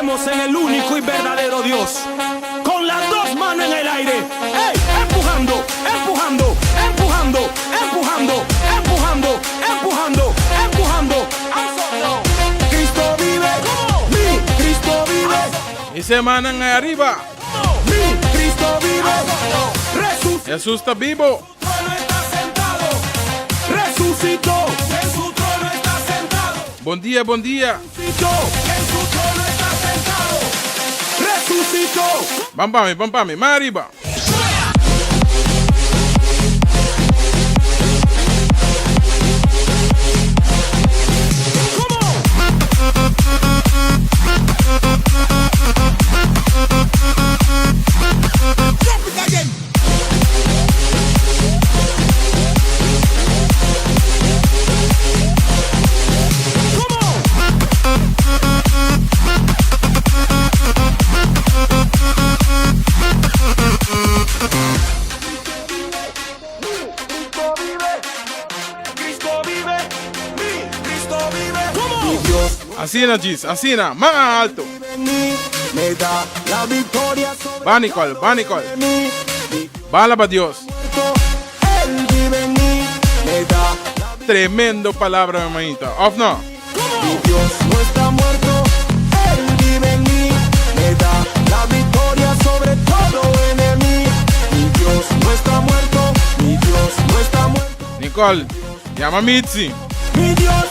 creemos en el único y verdadero Dios. Con las dos manos en el aire. ¡Ey! Empujando, empujando, empujando, empujando, empujando, empujando, empujando. Cristo vive, mi Cristo vive. Y se manan ahí arriba. Mi Cristo vive. Resucitó. Jesús está vivo. Resucitó. En su trono está sentado. Buen día, buen día. Resucitó. En su trono está sentado. Resucitó. Vamos, más arriba. Así, Gis, así, más alto. Me da la victoria sobre Va, Nicole, va, Nicole. Va, alaba a Dios. Él vive en mí. Me da la Tremendo palabra, hermanita. Off no. Mi Dios no está muerto. Él vive en mí. Me da la victoria sobre todo enemigo. Mi Dios no está muerto. Mi Dios no está muerto. Nicole, llama a Mitzi. Mi Dios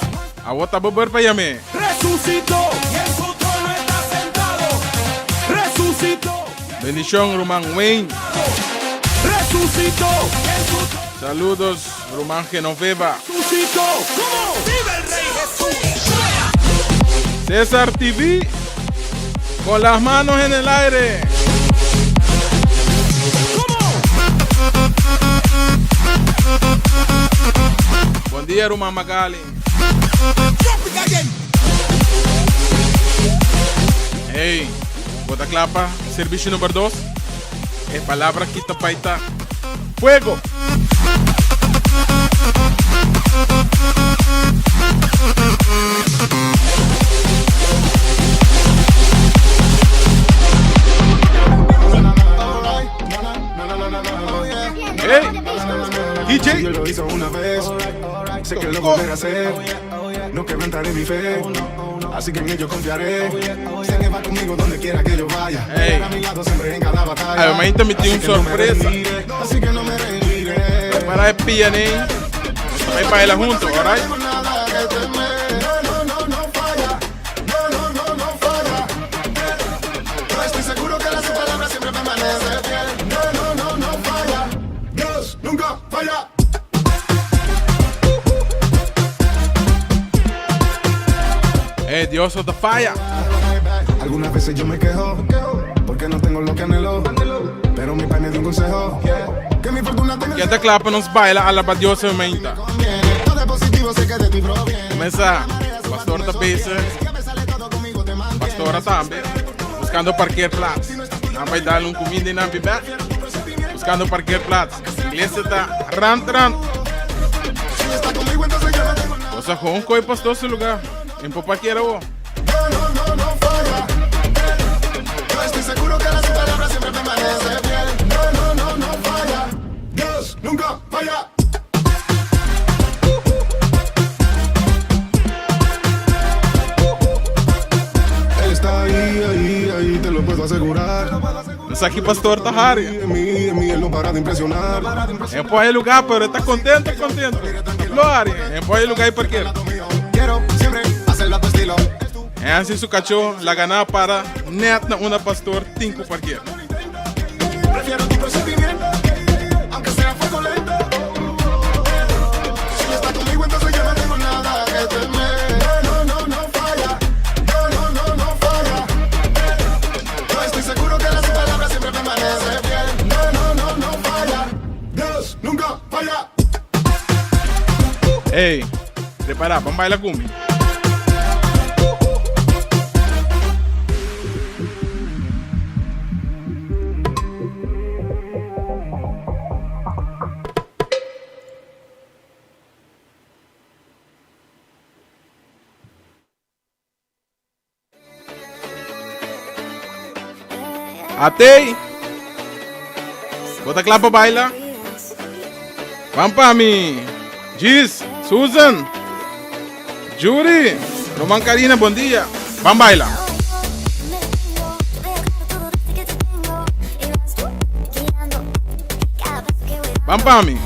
A vos beber para llamar. resucitó y en su trono está sentado. Resucitó. Bendición, Román Wayne. Resucitó y en su trono Saludos, Román Genoveva. resucitó. ¿Cómo? ¡Vive el Rey Jesús! César TV. Con las manos en el aire. Buen día, Román Magali. Hey, bota clapa, servicio número 2. Es palabra quita paita. Fuego. Hey, DJ. Yo lo hice una vez, sé que lo volveré a hacer. No quebrantaré mi fe, así que en ello confiaré. Sé que va conmigo donde quiera que yo vaya. Hey. A mi lado siempre en cada batalla. Además, te metí Así un que no me sorpresa. rendiré, así que no me rendiré. Para el PNA. Ahí para irla juntos, alright. No tengo nada que temer. No falla. No falla. No estoy seguro que su palabra siempre permanece fiel. No falla. Dios nunca falla. Dios of the fire. Algunas veces yo me quejo porque no tengo lo que anhelo, pero mi padre me dio un consejo que mi fortuna tenga Que te clapa nos baila, alaba a Dios, hermanita. conviene. Todo es positivo, sé que de ti proviene. Comienza, pastor de Pisa, pastora también, buscando parquear plats. No vai darle un comida y no beber, buscando parquear plats. Iglesia está rant. Si está conmigo, entonces yo no tengo nada. O sea, con un coi pastor su lugar. En papá quiera vos. No falla. Yo estoy seguro que su palabra siempre permanece fiel. No falla. Dios nunca falla. Él está ahí, te lo puedo asegurar. Mensaje pastor Tahari. En mí, él no para de impresionar. En pode lugar, pero está contento. Glória. En pode lugar y parquear. Quiero siempre hacerlo a tu estilo. É assim su cachorro, la ganaba para net na una pastor 5 parquear. Prefiero tu procedimiento, aunque sea poco lento. Si está conmigo, entonces yo no tengo nada que temer. No falla. No falla. Yo estoy seguro que su palabra siempre permanece fiel. No falla. Dios nunca falla. Ei, prepara, vamos bailar cumbia. Atei. Bota clapa baila. Vamos para mí. Giz, Susan, Yuri, Roman Karina, buen día. Vamos baila. Vamos para mí.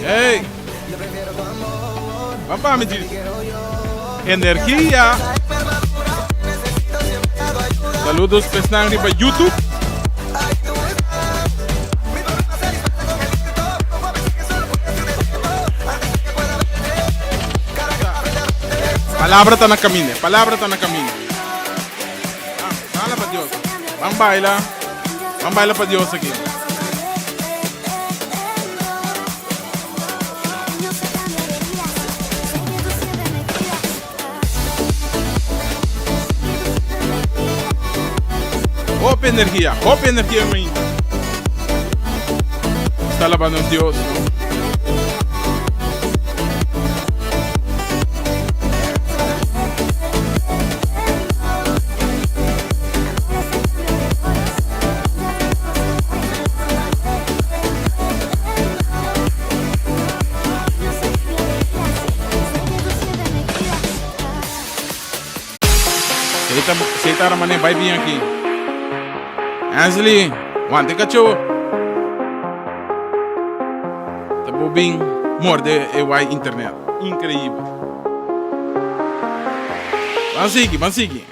Hey, papá, me dice energía. Saludos que están arriba en YouTube. Palabra está na camino, palabra está na camino. Fala para Dios. Vamos bailar para Dios aquí. Hope energía, mi. Está alabando a Dios. Se está mané vai vir aqui. Ansley, ontem cachorro. Tá bem morde e vai internet. Incrível. Vamos seguir.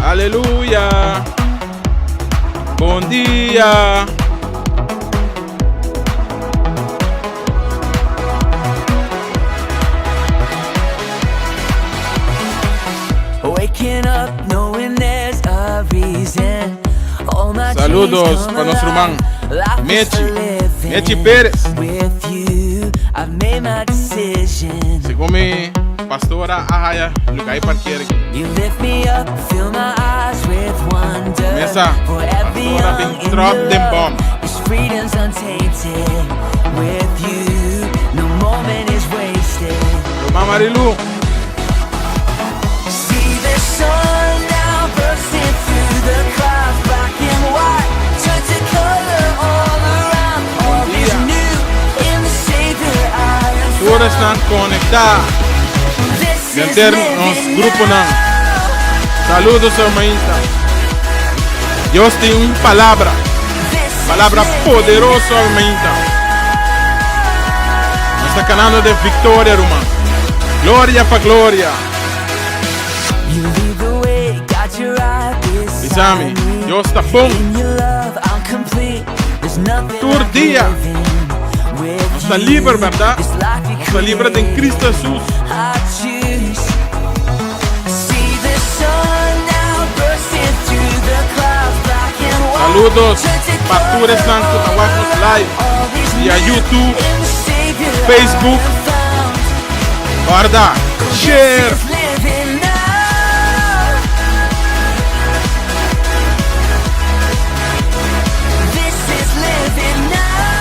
Aleluia. Bom dia. Waking up knowing there's a reason. All my Saludos para nuestro hermano Mechi Pérez. With you, I've made my decision. Se come pastora Ahaya, lugar parqueiro aqui. You lift me up, fill my eyes with wonder. Mesa, Forever pastora young bem in drop your them love. bomb. This freedom's untainted. With you, no moment is wasted. Román Marilu. See the sun now bursting through the clouds, black and white, turn to color all around. All is new in the Savior I am Todas estão conectadas. This is Dentro nos living grupo now. não. Saludos, hermanita. Deus tem uma palavra poderosa, hermanita. Está canal de vitória, irmão. Glória para glória. You lead the way, got your eye Isami, beside me. Deus está bom. In your love, I'm complete. There's nothing Todo like dia. living with Está you. livre, verdade? This life you Está livre em created. Cristo Jesus. I choose. See the sun now bursting through the clouds, black and white. Saludos, Turn to Pastor color Santo all Taguacos Live. All is Via new YouTube, in the Savior Facebook. I have found. Guarda, share. This is living now. This is living now.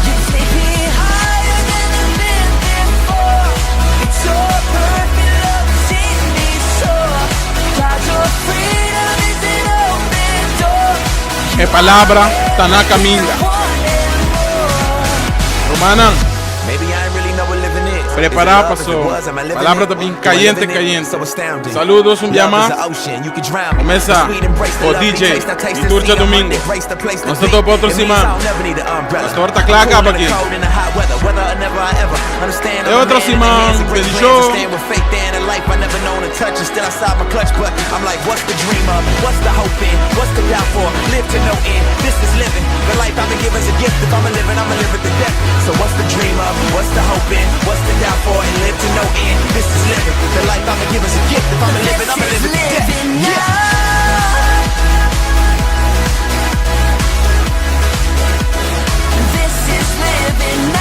You take me higher than I've been before. It's your perfect love sees me soar. God, your freedom is an open door. É palavra, está na caminha. Romana, Maybe I ain't really know what living is. preparar, pastor. Palavra está bem caliente, caliente. Saludos, um dia mais. Começa o DJ, liturgia domingo. Nós estamos para outro semana. Pastor está claro acaba aqui. É outra semana, feliz. Life I never known to touch and still outside my clutch, but I'm like, what's the dream of? What's the hope in? What's the doubt for? Live to no end. This is living. The life I've been given is a gift. If I'ma live it to death. So what's the dream of? What's the hope in? What's the doubt for? And live to no end. This is living. The life I've been given is a gift. If I'ma live it to death. This is living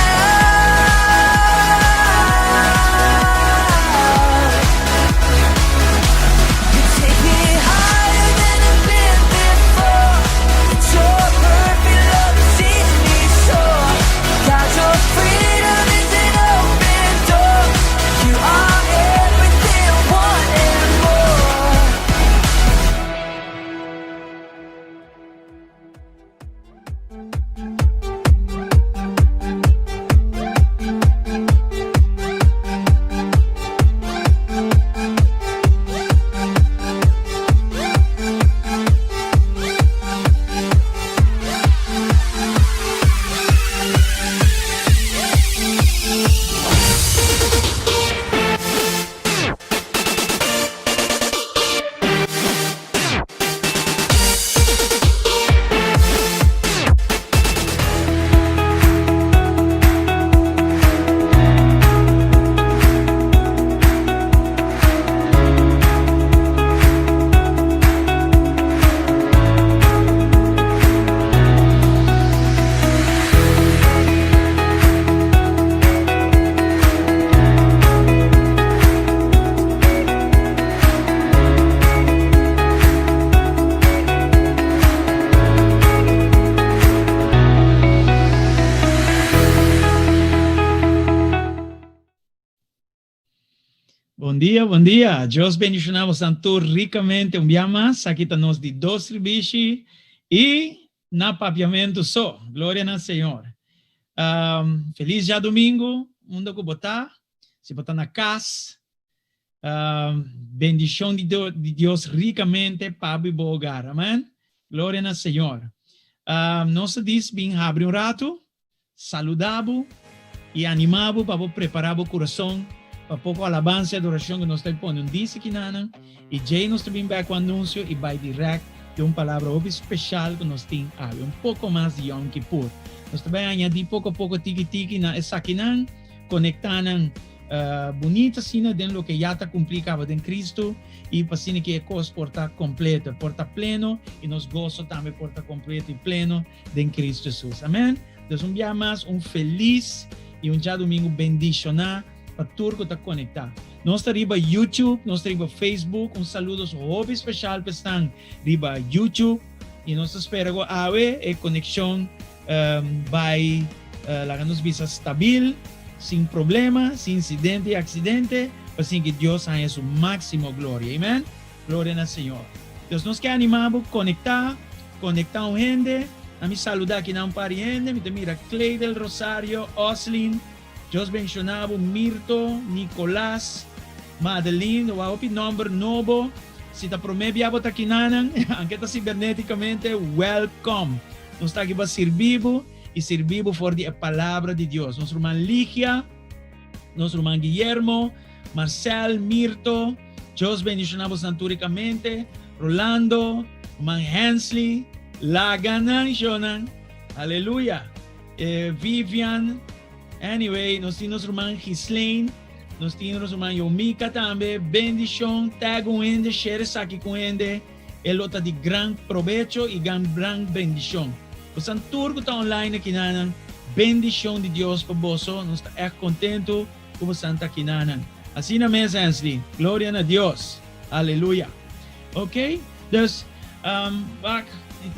Bom dia. Deus bendicionamos tanto ricamente um dia mais. Aqui está nós de dois serviços e na papiamento só. Glória ao Senhor. Feliz já domingo. Mundo que botar. Se botar na casa. Bendição de Deus ricamente para o hogar. Amém? Glória ao Senhor. Nós diz bem abre rato. Saludabo e animabo para preparar o coração para pouco alabança e adoração que nós estamos pondo. Diz que não, e já nós estamos bem com o anúncio e vai direto de uma palavra especial que nós temos pouco mais de Yom Kippur. Nós também añadir pouco a pouco tiki na essa aqui não, conectando bonita cena dentro do que já está cumprido em Cristo e para assim que a coisa porta completa, porta pleno e nós gozo também porta completo e pleno em Cristo Jesus. Amém? Então, dia mais, feliz e dia domingo bendicionar para tudo que está conectado. Nós estamos no YouTube, nós estamos no Facebook, saludo especial para estar no YouTube e nós esperamos que a conexão vai nos visa estável, sem problema, sem incidente e acidente, para assim que Deus tenha su máximo glória. Amém? Glória ao Senhor. Então, nós queremos animar, conectar com gente. A me saludar aqui na pariente, me mira Clay del Rosario, Oslin, Deus bendicionado, Mirto, Nicolás, Madeline, o opi number novo, se ta promete a aqui nanan, aunque está ciberneticamente, welcome. Nós está aqui para servir e servir por a palavra de Deus. Nosso irmão Ligia, nosso irmão Guillermo, Marcel, Mirto, Deus bendicionado santuricamente, Rolando, irmão Hensley, Laganan, Jonan, aleluya. Vivian, anyway, nós temos irmã Gislaine, nós temos irmã Yomika também, bendição, tag com ele, share aqui com ele, ele está de grande provecho e grande bendição. Os turco está online aqui, nanan, bendição de Deus para você, nós estamos contentos com você aqui, nanan. Assim na mesa, Ansley, glória a Deus, aleluya. Ok? Então, back.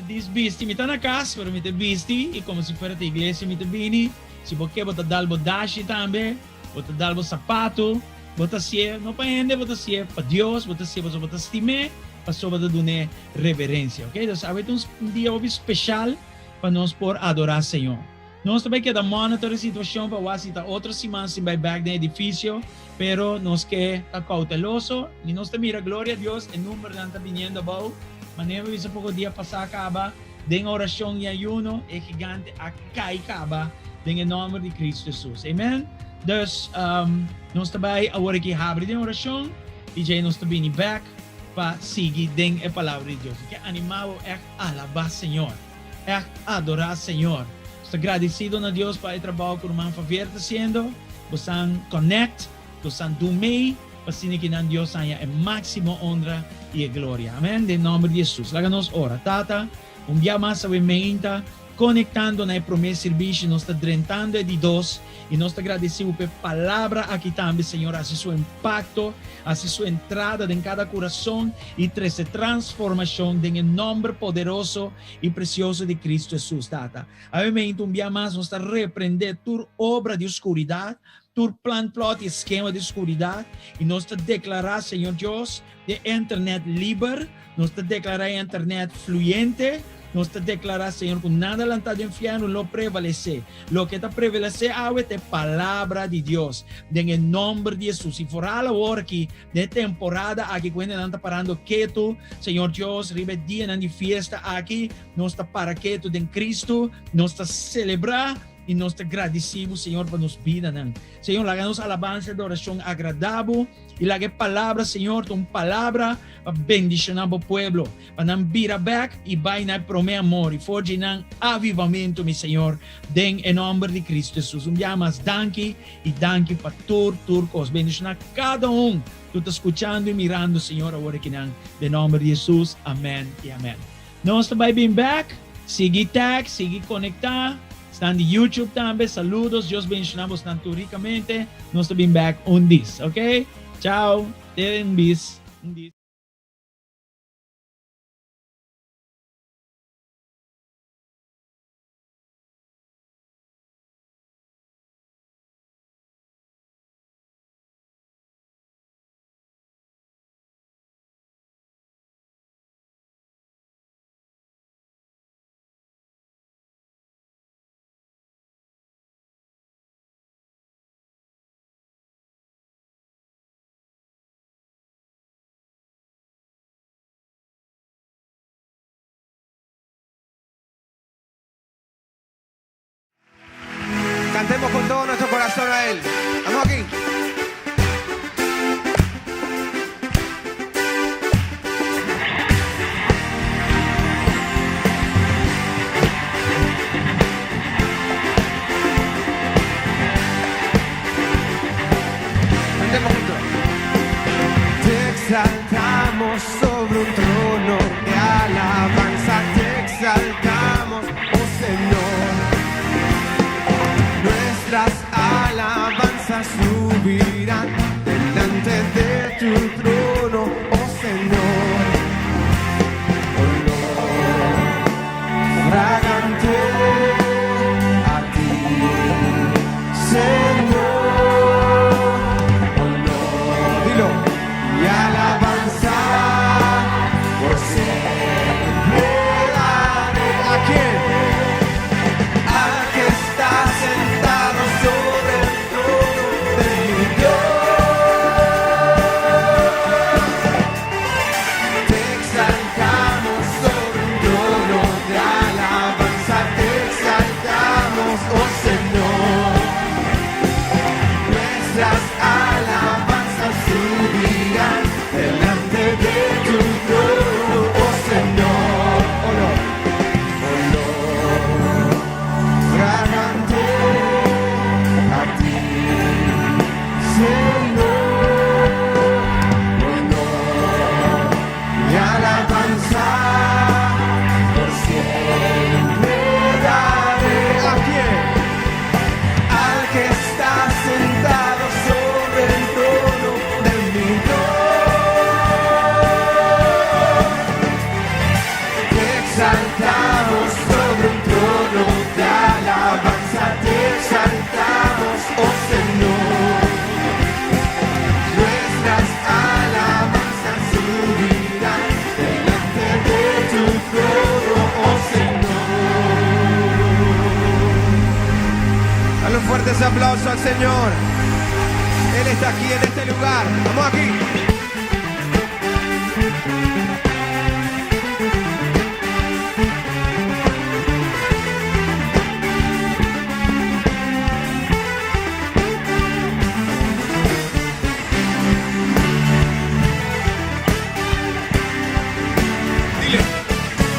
Diz bisti, me tá na casa, pero me te bisti, e como se fosse a igreja, me te bini, se porque bota dalbo dashi também, bota dalbo sapato, bota sie, não para ende, bota sie para Deus, bota sie, bota estime, para sobre dar reverência, ok? Então, sabe, um dia especial para nós por adorar o Senhor. Nós também queremos monitorar a situação para visitar outra semana sem vai back no edifício, pero nós que tá cauteloso, e nós também mira glória a Deus, o número não está vindo bom. Maneira isso pouco dia passar acaba, den oração e ayuno é gigante a cai acaba, em nome de Cristo Jesus. Amen. Então, nós também agora que abre den oração e já nós também back para seguir den a palavra de Deus. Que animado é alabar Senhor, é adorar Senhor. Estou agradecido a Deus para o trabalho que o irmão Favier está fazendo. Você connect, você do meio. Assim que Deus tenha a máxima honra e glória. Amém? Em nome de Jesus. Láganos ora. Tata, dia mais a meinta, conectando na promessa serviço, nós está drentando de Deus e nós está agradecido pela palavra aqui também, Senhor, assim seu impacto, assim sua entrada em cada coração e traz transformação em nome poderoso e precioso de Cristo Jesus, Tata. Amém? Dia mais nós está repreender toda obra de escuridade, tu plan, plot e esquema de escuridade e nós te declarar, Senhor Deus, de internet livre, nós te declarar internet fluente, nós te declarar, Senhor, que nada lá está de inferno lo prevalece. Lo que está prevalece é a palavra de Deus. Em nome de Jesus. E for a hora aqui, de temporada, aqui quando não está parando quieto, Senhor Deus, ribe dia de fiesta aqui, nós está para quieto em Cristo, nós está celebrar e nós te agradecemos, Senhor, por nos vida. Senhor, láganos alabança de oração agradável e lague palavra, Senhor, tu palavra para bendicionar o pueblo, para não virar back e vai na prome amor e forge nang avivamento, meu Senhor, em nome de Cristo Jesus. Dia mais danke e danke para turcos, bendicionar cada tu está escuchando e mirando, Senhor, agora que nang, em nome de Jesus, amém e amém. Nós também bem back, sigue tag, sigue conectar. Están de YouTube também, saludos, Deus bendicionamos tanto ricamente. Nós estamos back on this, ok? Tchau, ten bis. cantemos con todo nuestro corazón a Él. Vamos aquí. Cantemos juntos. Te exaltamos sobre un trono de alabanza, te exaltamos, oh Señor. Nuestras alabanzas subirán delante de tu trono, oh Señor. Olor fragante a ti, Señor. Olor, dilo, y alabanza por siempre daré. ¿A quién? Al que está sentado sobre el trono de mi Dios. Te exaltamos sobre un trono de alabanza, te exaltamos, oh Señor. Nuestras alabanzas subirán delante de tu trono, oh Señor. Olor, olor fragante a ti, Señor. Honor y alabanza por siempre daré. ¿A quién? Al que está sentado sobre el trono de mi Dios. Te exaltamos sobre un trono de alabanza, te exaltamos, oh Señor. Nuestras alabanzas subirán delante de tu trono, oh Señor. Dale un fuerte ese aplauso al Señor. Él está aquí en este lugar. Vamos aquí. Dile.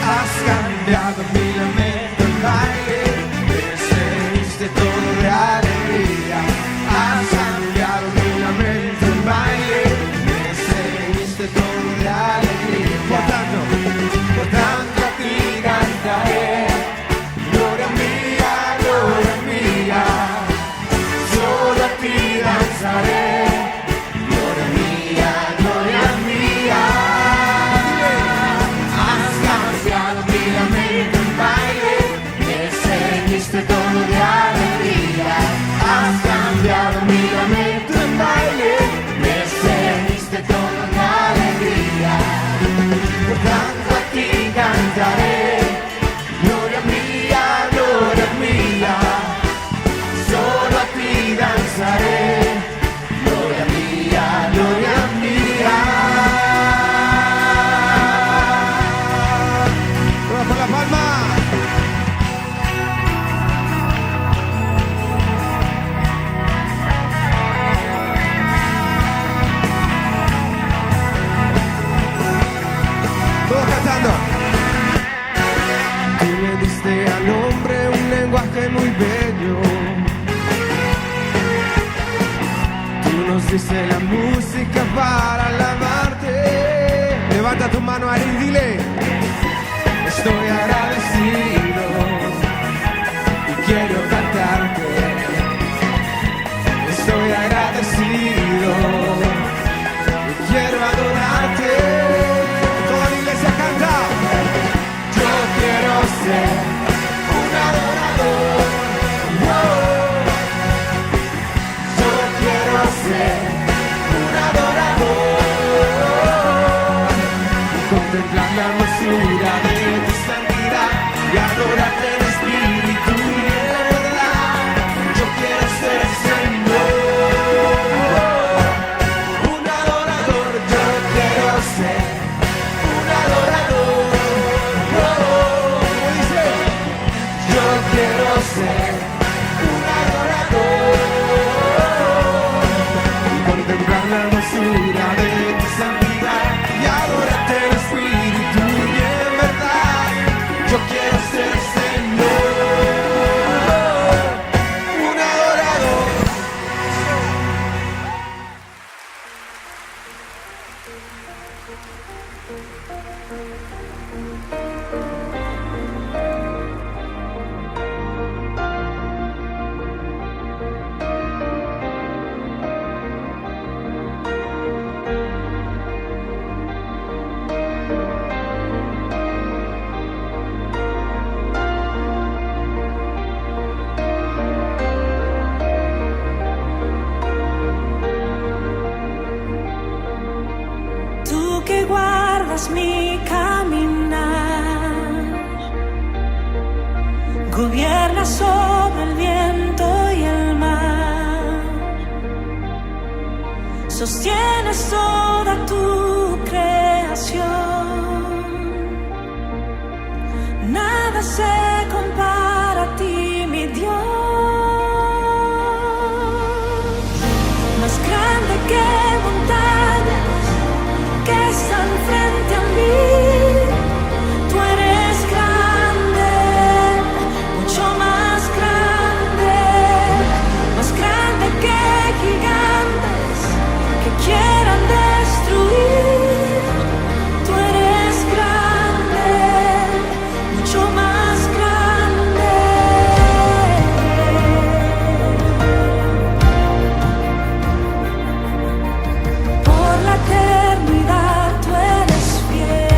Has cambiado mi lamento en baile, me seguiste todo de alegría. Has cambiado mi lamento en baile, me seguiste todo de alegría. Por tanto a ti cantaré, gloria mía, solo a ti danzaré. Gloria mía, gloria mía. Has cambiado mi lamento en baile, me seguiste todo de alegría. Has cambiado mi lamento en baile, me seguiste todo de alegría. Por tanto a ti cantaré, gloria mía, solo a ti danzaré. Gloria mía, gloria mía. Vamos por la palma. Todos cantando. Tú le diste al hombre un lenguaje muy bello. Tú nos diste la música para alabarte. Levanta tu mano ahí y dile: estoy agradecido y quiero cantarte. Estoy agradecido y quiero adorarte. Toda la iglesia canta. Yo quiero ser un adorador. Wow. Yo quiero ser un adorador y contemplar la hermosura de tu santidad y adorarte en espíritu y en verdad. Yo quiero ser Señor, un adorador. Yo quiero ser un adorador. ¿Cómo dice? Yo quiero ser un adorador. Gobierna sobre el viento y el mar. Sostienes toda tu creación. Nada se compara a ti, mi Dios. Más grande que montañas que están frente a mí. Tú eres grande, mucho más grande que gigantes que quieran destruir. Tú eres grande, mucho más grande. Por la eternidad tú eres fiel.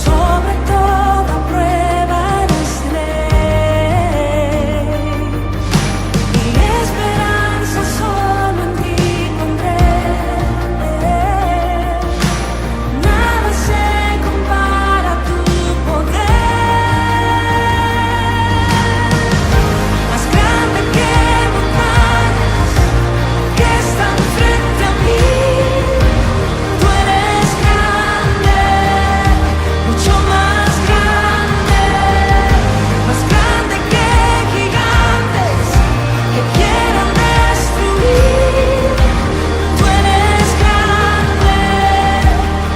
Sobre toda prueba eres rey. Mi esperanza solo en ti pondré. Nada se compara a tu poder. Más grande que montañas que están frente a mí. Tú eres grande, mucho más grande que gigantes que quieran destruir. Tú eres grande,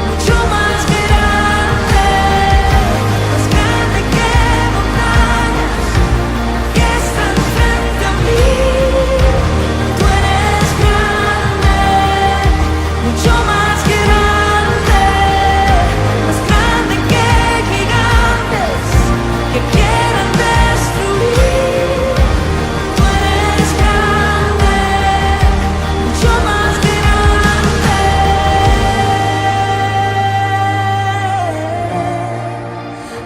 mucho más grande que montañas que están frente a mí. Tú eres grande, mucho más grande que gigantes que quieran destruir. Tú eres grande, mucho más grande.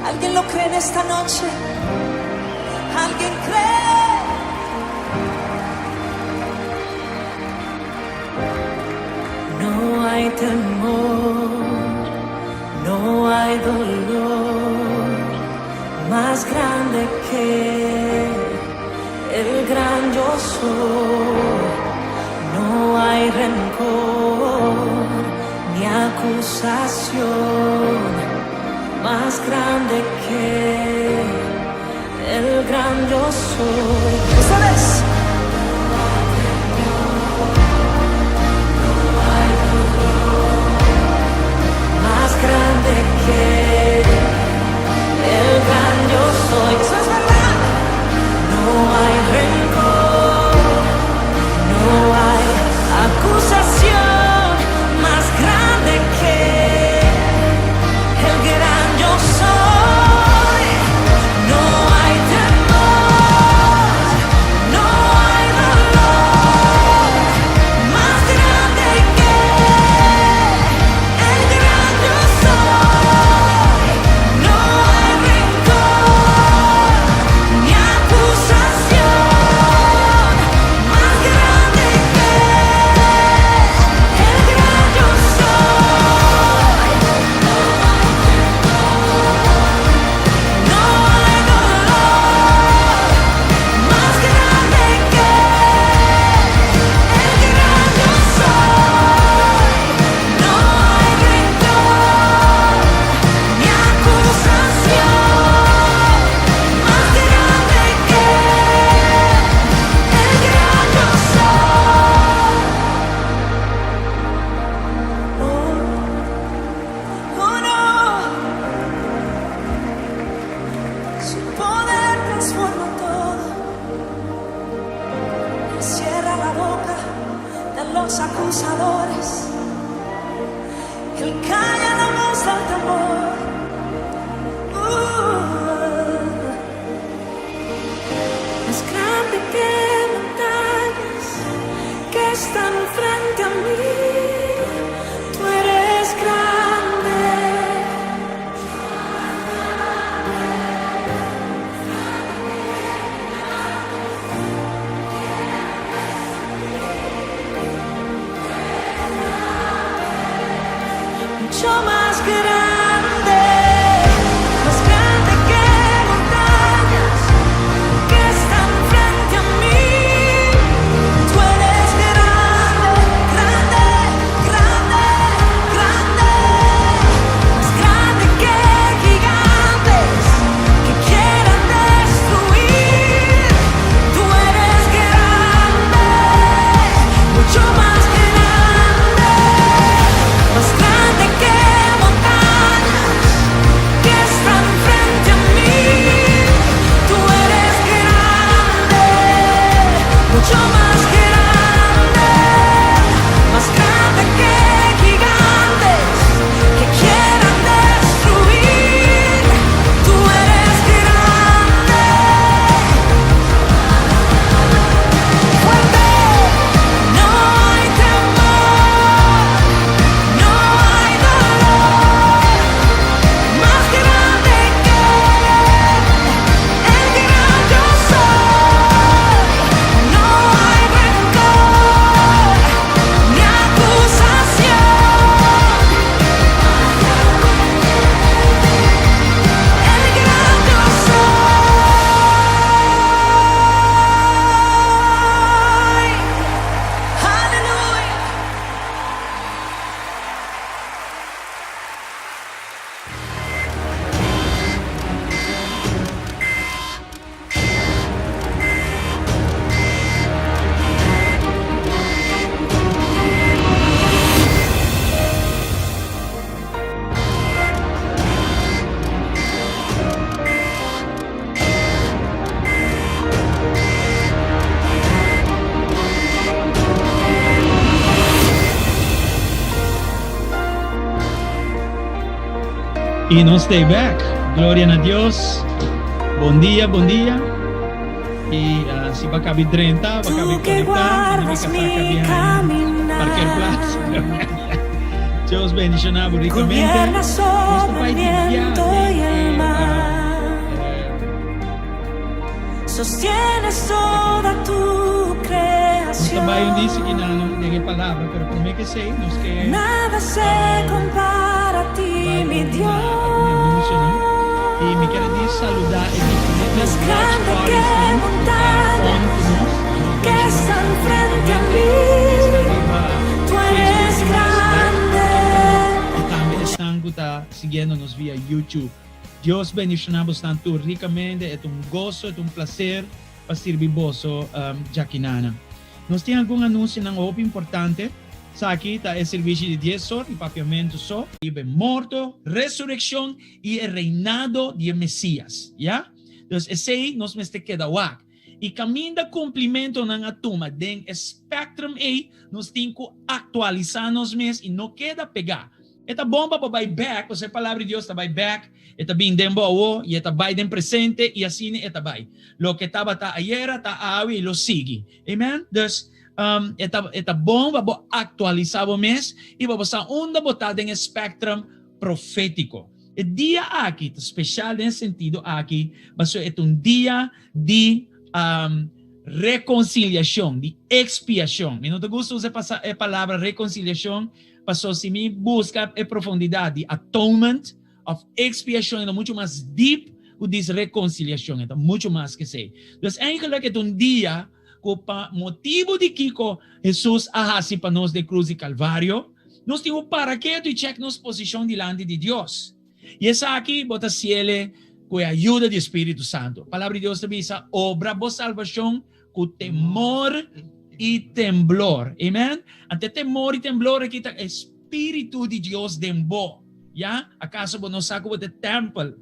¿Alguien lo cree en esta noche? ¿Alguien cree? No hay temor, no hay dolor más grande que el gran yo soy. No hay rencor ni acusación más grande que el gran yo soy. ¿Sabes? Más grande que el gran yo soy. Eso es verdad. No hay rencor, no hay acusación más grande que el gran yo soy. No hay temor, Y no stay back. Gloria a Dios. Buen día, buen día. Y si va a caber 30, va a caber Tú que 40. guardas mi Parquer caminar, Plaza. Dios bendiga ricamente. gobierna sobre el viento y el mar, sostienes toda tu creación. Também disse que não tem palavra, pero como é que sei, nos que Nada se compara a ti, mi Dios. e me quero dizer saludar e Más grande que montañas que están frente a mí, tú eres grande. e também estão que está seguindo-nos via YouTube. Deus bendicionamos tanto ricamente, é gozo, é prazer para servir vosso Jaquinana. Nós temos algum anúncio não muito importante. Aqui está o serviço de 10 horas, e papiamento só, e bem morto, ressurreição e o reinado de Messias, já? Então, esse aí nós me queda wak. E caminho de cumprimento na turma, den spectrum aí, nós temos que atualizar nos mês e não queda pegar. Esta bomba para vai back, você palavra de Deus está vai back, esta bem dembo e esta vai dem presente e assim esta vai. Lo que estava tá ayer, tá awi e lo sigue. Amen? Então, esta bomba para atualizar o mês e para passar onda botada em spectrum profético. O dia aqui, especial nesse sentido aqui, mas é dia de reconciliação, de expiação. E não te gusta usar a palavra reconciliação, passou se me busca a profundidade de atonement, of expiação, é muito mais deep o diz reconciliação, então muito mais que sei. Então, eigenlijk é dia com motivo de que Jesus ahasi para nós de cruz e calvário, nós temos para que e check nossa posição diante de Deus. E essa aqui, bota cielo, com a ajuda do Espírito Santo. A palavra de Deus também diz, obra boa salvação com temor e temblor. Amém? Ante temor e temblor, aqui está o Espírito de Deus dentro. Já? Acaso você não sabe o templo?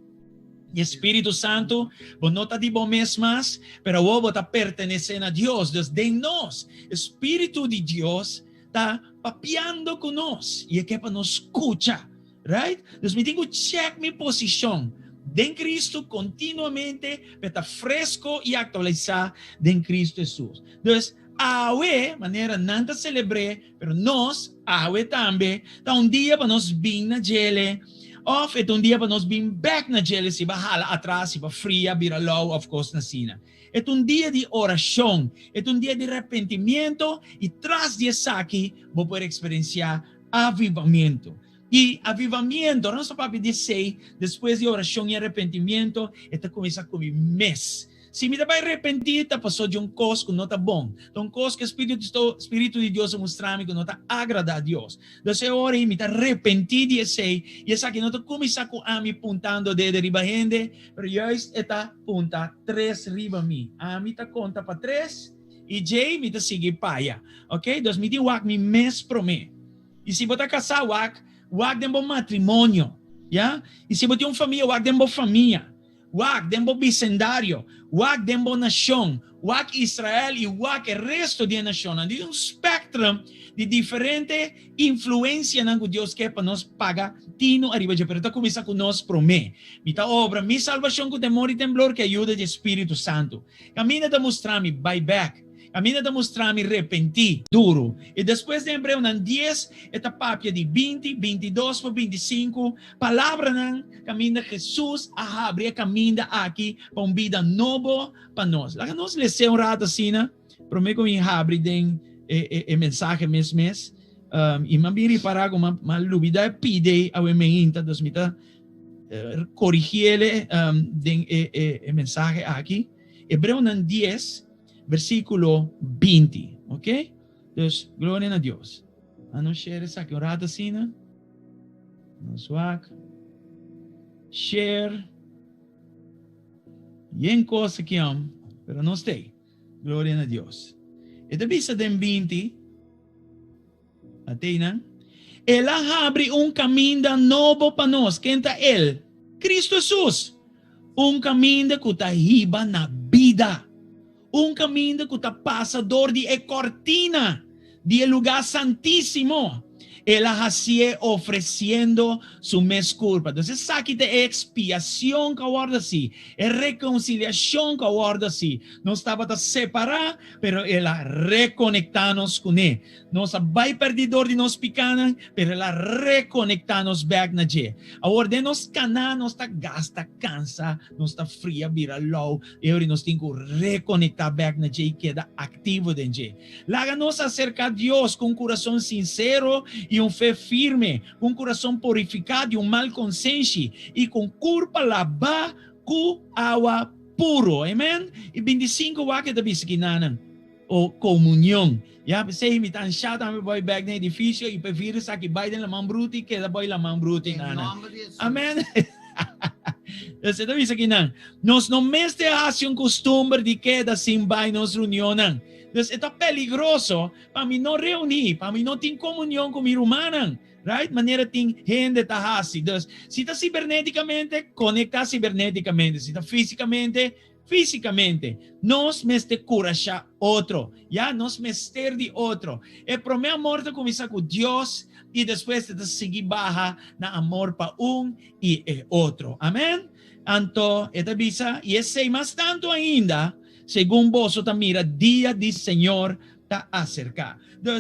E Espírito Santo, você não está de bom mesmas, pero você está pertenecendo a Deus. Deus de nós. Espírito de Deus está papiando conosco. E é que é para nos escutar. Right? Deus me digo, check minha posição. Em Cristo, continuamente, para estar fresco e atualizar em Cristo Jesus. Então, awe, maneira não te celebrei, pero nós, awe também, tá dia para nós vir na gele, of é dia para nós vir back na gele, se vai hala atrás, se vai fria, vira low, of course, na sina. É dia de oração, é dia de arrependimento, e tras disso aqui, vou poder experienciar avivamento. E avivamento, nosso papi disse, depois de oração e arrependimento, está começando com o mês. Se me vai arrepentir, tá passou de coisa que não está bom. Então, coisa que o Espírito de Deus mostrar-me que não está agrada a Deus. Então, se hora me está arrepentir de esse, e essa aqui não está começando com a me puntando de riba gente, mas eu está punta 3 riba mi. A me está conta para 3, e J me está seguir paia. Ok? Então, me diz wak mi mês pro mim. E se você casar wak dem bom matrimônio, yeah? E se você tem uma família, wak dem bom família, wak dem bom bicendário, wak dem bom nação, wak Israel e wak o resto da nação. Tem espectro de diferente influência que Deus quer para nós pagar tino arriba de perto começar com nós promê. Mita obra, mi salvação com temor e temblor que ajuda de Espírito Santo. Camina de mostrar-me buyback. Camina de mostrar-me arrepentir duro. E depois de Hebreu, nan 10, esta papia de 20, 22 por 25, palavra nan, camina Jesus a abrir caminho aqui para uma vida nova para nós. Lá nós lê um rato assim, prometo que abre den e mensagem mês. E mabiri para com uma lubida pide ao emeinte dos mita corrigir den e mensagem aqui. Hebreu nan 10 versículo 20, ok? Deus, glória a Deus. Ano share sa aqui, orada assim, né? No swak. Share. Yen coisa que pero não stay. Glória a Deus. E daí sa den 20, até, ela abre caminho novo para nós. Quem está ele? Cristo Jesus. Caminho que está hiba na vida. Caminho que está passador de cortina de lugar santíssimo. Él hacía ofreciendo su culpa. Entonces, aquí de expiación que guarda así, reconciliación que guarda así. No estaba a separar, pero él reconectarnos con él. Nos va perdidor de nos picanan, pero él reconectarnos back na je. Ahora de nos canar, nos está gasta, cansa, nos está fría, vira low, y ahora nos tengo reconectar back na je y queda activo de je. Láganos acerca a Dios con un corazón sincero y un fe firme, con un corazón purificado y un mal conciencia, y con culpa lavar con agua puro. Amén. Y 25 wakas da bisikinanan o comunión. Ya, sei mi tan chato, me voy back na edificio y prefiro saque Biden la man bruti que da boy la man bruti nana. Amén. Você tá vendo aqui, não? Nós não mestre hace um costume de queda sem vai nos reunionan. Então, é peligroso para mim não reunir, para mim não ter comunhão com minha humana. Right? Maneira tem gente tá assim. Então, se está ciberneticamente, conectar ciberneticamente. Se está fisicamente, fisicamente. Nós mestre curachar outro. Já? Nós mestre de outro. É pro meu amor de começar com Deus e depois de seguir barra na amor para e outro. Amém? Anto, esta bisa, e esse mais tanto ainda, segundo vos, mira, dia do Senhor está a acercar. Então,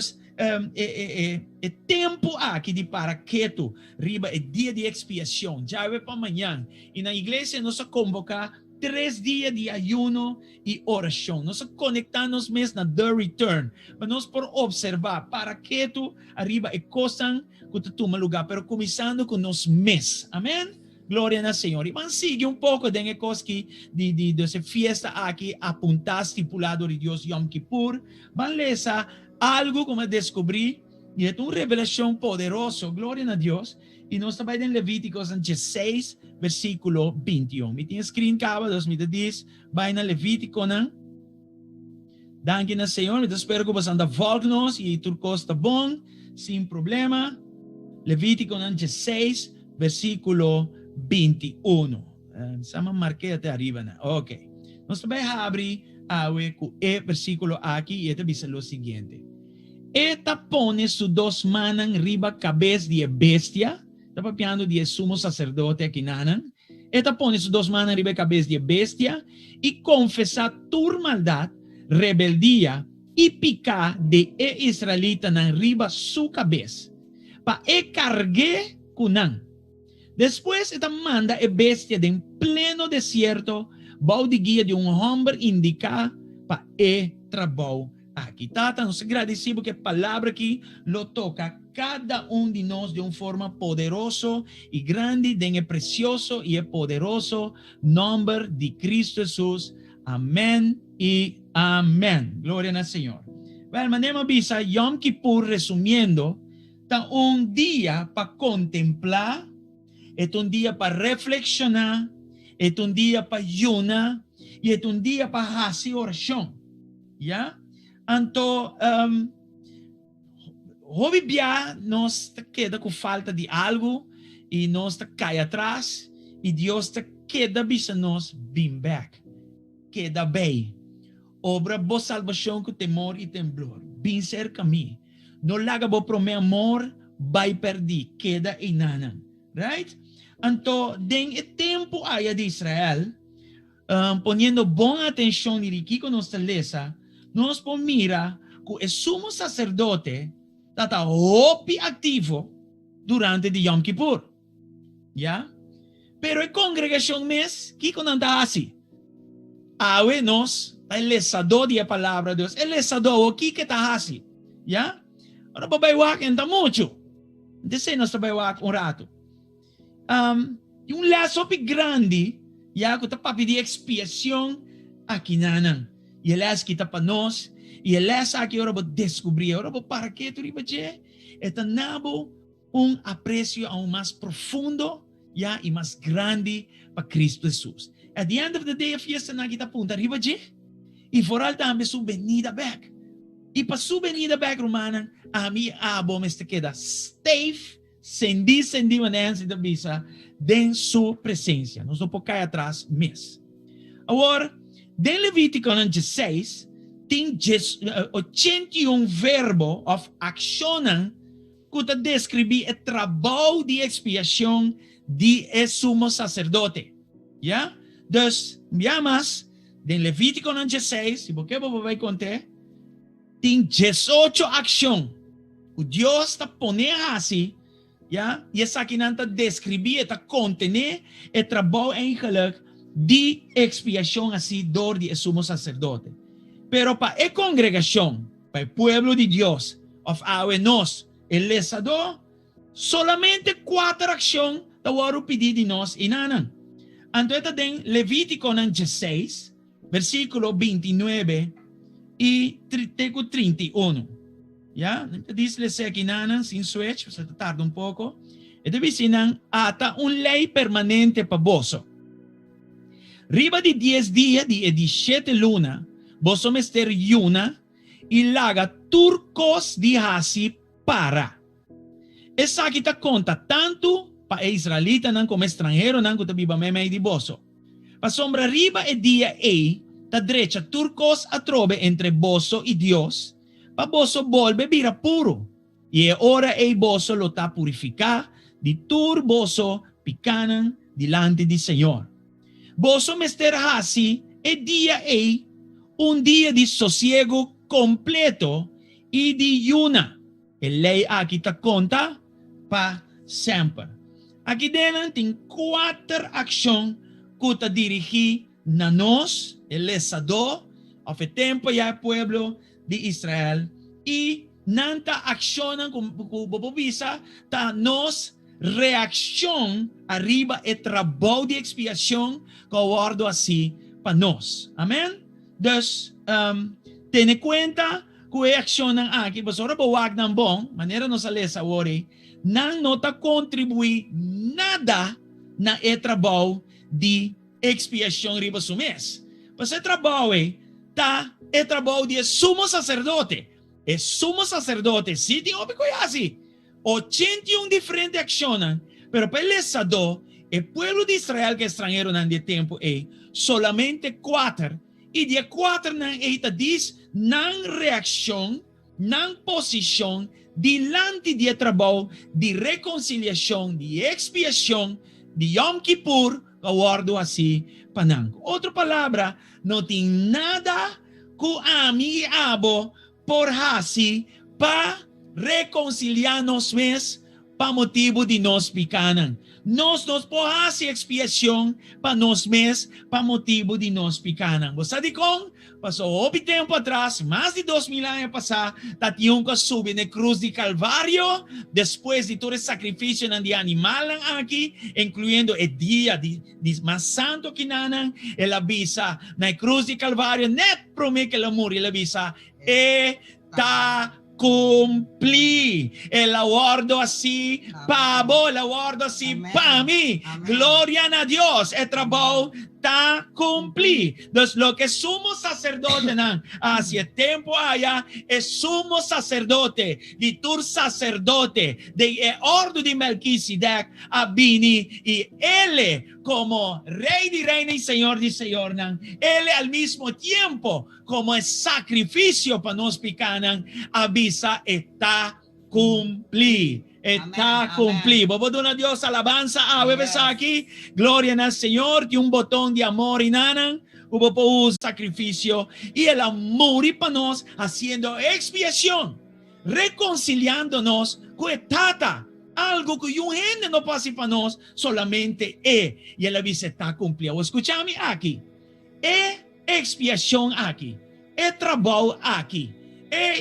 tempo aqui de para quieto, riba, é dia de expiação, já é para amanhã. E na igreja nós convocar 3 dias de ayuno e oração. Nós conectamos mesmo na The Return. Mas nós por observar, para quieto, arriba é coisa que toma lugar, pero começando com nos mês. Amém? Glória ao Senhor. E vamos seguir um pouco de coisa que dessa festa aqui, apontar estipulado de Deus Yom Kippur. Vamos ler algo como descobri, e é uma revelação poderosa, glória a Deus. E nós também em Levíticos 16, versículo 21. Me tem screen cava, 2010, vai na Levítico, né? Danke na Senhor, eu espero que você anda volta-nos e tudo está bom, sem problema. Levítico 16, versículo 21. Sama marquei até arriba, né? Ok. Nós também abrimos com o versículo aqui e ele diz o seguinte. Eta pone sus 2 manos riba cabeça de bestia. Está papiando de sumo sacerdote aqui, nanan. Eta pone sus 2 manos riba cabeça de bestia e confessar tu maldade, rebeldia e picar de israelita na riba su cabeça. Pa cargue kunan. Después esta manda a bestia de pleno desierto, bau de guia de homem indicar para trabalho aqui. Tata, nós agradecemos que a palavra aqui lo toca cada de nós de uma forma poderosa e grande, de precioso e poderoso nome de Cristo Jesus. Amém e amém. Glória ao Senhor. Well, manema bisa Yom Kippur, resumindo, está dia para contemplar, é dia para reflexionar, é dia para ayunar e é dia para fazer oração. Já? Então, Hobibia nós queda com falta de algo e nós cai atrás e Deus queda bisa nós bem back. Queda bem. Obra boa salvação com temor e temblor. Bem cerca a mim. Não laga bo pro meu amor, vai perder. Queda inanan. Right? Então, den tempo aí de Israel, ponendo boa atenção e aqui com nossa lesa, nós podemos mirar que o sumo sacerdote está ativo durante o Yom Kippur. ¿Ya? Pero a congregação mesmo, que não está assim? Awe nós, el lesador de a palavra de Deus, el lesador, o que está assim? ¿Ya? Ahora babaywak está muito. Então, nós babaywak rato. Yung laço grande, ya, que está para pedir expiação aqui nanan. E ele é que está para nós, e ele é aqui ora para descobrir, ora para que tu riba je, eta nabo aprecio aún mais profundo, ya, e mais grande para Cristo Jesus. At the end of the day, a fiesta na kita punta riba je, e foral também su venida back. E para su venida back, romana, a mi abo me se queda safe, sendi manehansi da bisa, den su presença. Nós não podemos cair atrás mesmo. Agora, em Levítico 16, tem 81 verbo of accionam que descrever o trabalho de expiação de sumo sacerdote. Ja? Dus, mas, em Levítico 16, se você vai contar, tem 18 ações. O Deus está ponendo assim, ja? E essa aqui não está descrever, está contener o trabalho eigenlijk de expiação assim, dor de sumo sacerdote. Pero para a congregação, para o pueblo de Deus, of our nós, el lesador, solamente 4 ações da hora pedir de nós e nanan. Então, tem Levítico 16, versículo 29 e 31. Ya, diz-lhe aqui nanan, sin switch, você tarda pouco. E deve ser ata lei permanente para vosso. Riba de 10 dias de 17 luna, vosso mester yuna e laga turcos de hasi para. Essa aqui tá conta tanto para israelita como estrangeiro que tá viva meio de vosso. Para sombra riba e dia ta derecha turcos a trobe entre vosso e Deus, para vosso volve vira puro. E ora vosso lo ta purificar de tur vosso picanan dilante di Senhor. Vosso mester hasi e dia dia de sosiego completo e de yuna. E lei aqui ta conta para sempre. Aqui dentro tem 4 ações que ta dirigir na nós, o lesador, ao tempo e ao pueblo de Israel, e nanta ação como visa ta nós reação arriba e trabalho de expiação que eu guardo assim para nós. Amém? Dus, ten em conta que a ação aqui, você ora bawag ng bom, maneira nos alesa ori, não nota contribui nada na trabalho de expiação riba sumes. Você trabalho é trabalho de sumo sacerdote. É sumo sacerdote, sim, tem obicoiasi. 81 diferentes ações, pero para el lesador, el pueblo de Israel que é estrangeiro de tempo solamente 4. E de 4 diz não reação, não posição diante de trabalho de reconciliação, de expiação, de Yom Kippur, guardo assim panang. Outra palavra, não tem nada que ami abo por hasi para reconciliar-nos mes para motivo de nos picanan. Nos pohasi expiação para nos mes para motivo de nos picanan. Você sabe como? Passou houve tempo atrás, mais de 2000 anos passar, tatiyon ka subi na cruz de Calvário, depois de todo o sacrifício de animal aqui, incluindo o dia de mais santo que nanan, ela avisa na cruz de Calvário, net promete que ela morre, ela avisa, está cumpli. El aguardo así, pavo, el aguardo así, para mí. Gloria a Dios. El trabajo está cumpli. Entonces, lo que sumo sacerdote hacia tiempo allá es sumo sacerdote, de tu sacerdote, de orden de Melquisedec, abini, y él como rey de reina y señor de señor, él al mismo tiempo como el sacrificio para nos picanan, avisa está cumplir. Está cumplido. Vamos a dar a Dios alabanza. Aquí. Gloria al Señor. Que un botón de amor y nanan. Hubo un sacrificio. Y el amor y para nos haciendo expiación. Reconciliándonos con tata. Algo que un gente no pasa para nos. Solamente y el aviso está cumplido. Escúchame aquí. Expiación aquí. Trabajo aquí.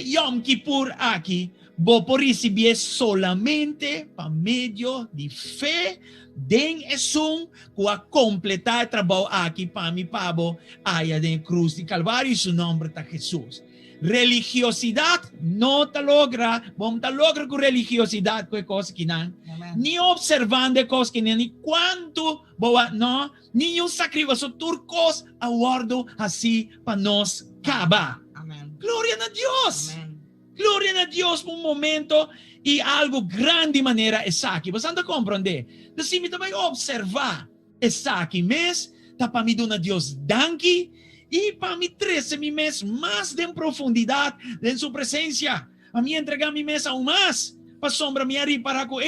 Yom Kippur aquí. Vos por recibir solamente por medio de fe, den eso, que completar el trabajo aquí para mi pavo, allá de la cruz de Calvario y su nombre está Jesús. Religiosidad no te logra, vamos a lograr con religiosidad, que cosa que no, ni observando cosas que no, ni cuánto, no, ni un sacrificio turcos aguardo así para nos caba. Gloria a Dios. Amén. Gloria a Dios por un momento y algo grande de manera es aquí. Você anda a compreender? Então, se me também observar, es aquí mes, tá para mim dar a Deus danke e para mim 13 mes mais de profundidade em sua presença. A mim entregar mi mes aún mais pa sombra mi ari para ko,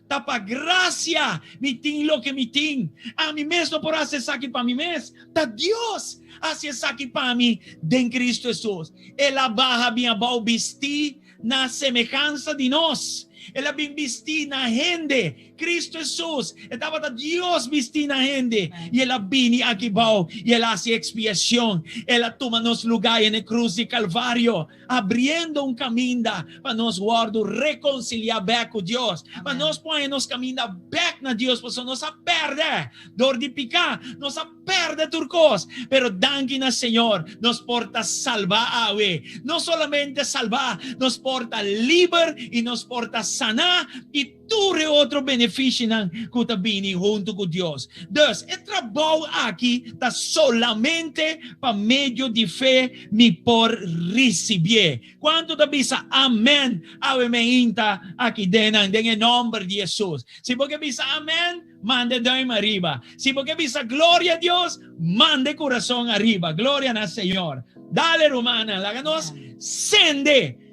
tapa gracia, miting lo que miting. A mi mes no por hacer sakit pa mi mes. Ta Dios hace sakit pa mi den Cristo Jesus. Ela baja minha baubisti na semejanza de nós. Ela bem visti na gente, Cristo Jesus. Estava Deus visti na gente. E ela vini aqui bau. E ela hace expiação. Ela toma nos lugar na cruz de Calvário, abrindo caminho para nós guardo reconciliar back com Deus. Para nós põe nos caminho back na Deus, porque nós a perde dor de picar, nós a perde turcos. Pero danke na Senhor, nos porta salvar awe. Não solamente salvar, nos porta liber e nos porta sanar e tudo outro benefício que está vindo junto com Deus. Dus, o trabalho aqui está solamente para meio de fé me por receber. Quando da bisa amém, ave me inta aqui dentro, em nome de Jesus. Se você bisa amém, mande daim arriba. Se você bisa glória a Deus, mande coração arriba. Glória ao Senhor. Dale, Romana, láganos, sende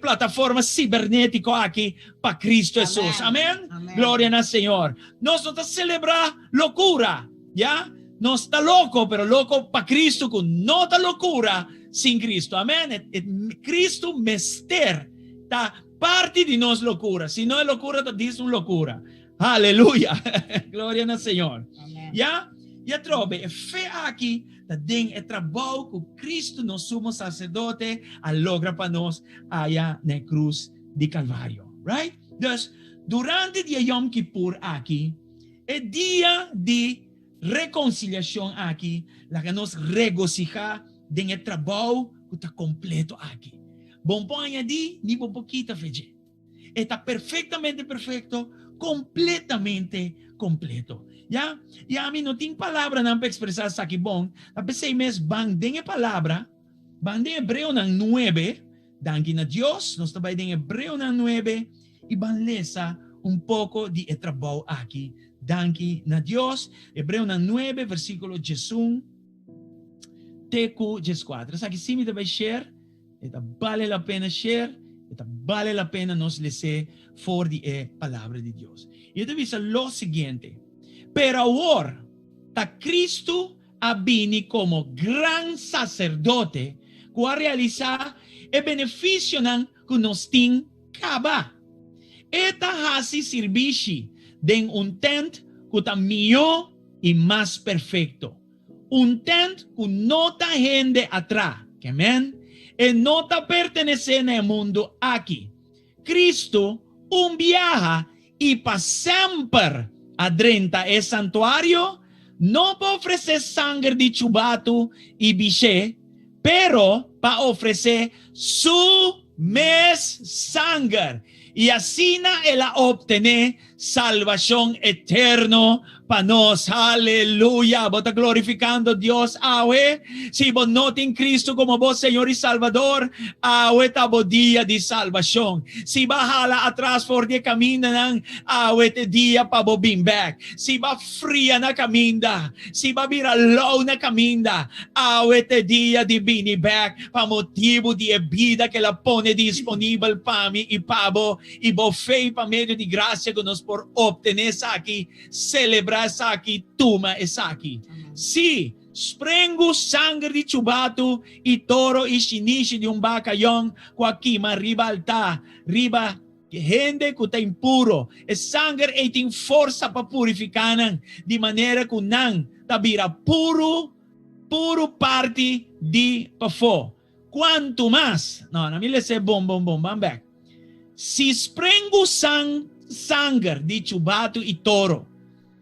plataforma cibernética aqui para Cristo Jesus. Amém? Glória ao Senhor. Nós não estamos celebrar loucura, já? Nós está louco, pero louco para Cristo, com não está loucura sem Cristo. Amém? Cristo mester está parte de nós loucura. Se não é loucura, está diz loucura. Aleluia. Glória ao Senhor. Já? E trobe, fé aqui, tem o trabalho que Cristo, nosso sumo sacerdote, logra para nós allá na cruz de Calvário. Right? Dus, durante o dia Yom Kippur aqui, é dia de reconciliação aqui, lá que nós regocijar tem o trabalho que está completo aqui. Bom põe añadir, ni bom pouquita fede. Está perfeitamente perfeito, completamente completo. Ya, e a mim não tem palavra não para expressar isso aqui bom. A pessoa mesmo bang den a palavra, bang den Hebreu ng 9, danke na Deus, nós também den Hebreu ng 9 e bang lesa pouco de trabalho aqui. Danke na Deus, Hebreu ng 9, versículo 11, teco 14. Isso aqui sim me vai share, vale a pena share, vale a pena nos ler for de palavra de Deus. E eu te digo lo seguinte. Pero ahora, Cristo viene como gran sacerdote que realiza el beneficio que nos tiene caba. Esta hace servicio de tent que está mejor y más perfecto. Tent que no está gente atrás. Amén. Y no está perteneciendo al mundo aquí. Cristo viaja y para siempre adrenta el santuario, no para ofrecer sangre de chubato y biche, pero para ofrecer su mes sangre. Y así él obtener salvación eterna para nos. Aleluya. Vos está glorificando a Dios. Si vos no tenés Cristo como vos, Señor y Salvador, está vos día de salvación. Si vas atrás por de caminan, este día para vos bin back. Si va fría na caminda, si va vira low na caminda, este día de bin back para motivo de vida que la pone disponible para mí y para vos. E por fé para meio de graça que nós por obter essa aqui, celebrar essa aqui, toma essa aqui. Se sprengo sangue de chubato e toro e chiniche de bacalhão, com aqui, mas riba altar, riba gente que está impuro, e sangue tem força para purificar, de maneira que não tabira puro parte de pafo. Quanto mais, não, na minha é bom, back. Si sprengo sangue de chubato e toro,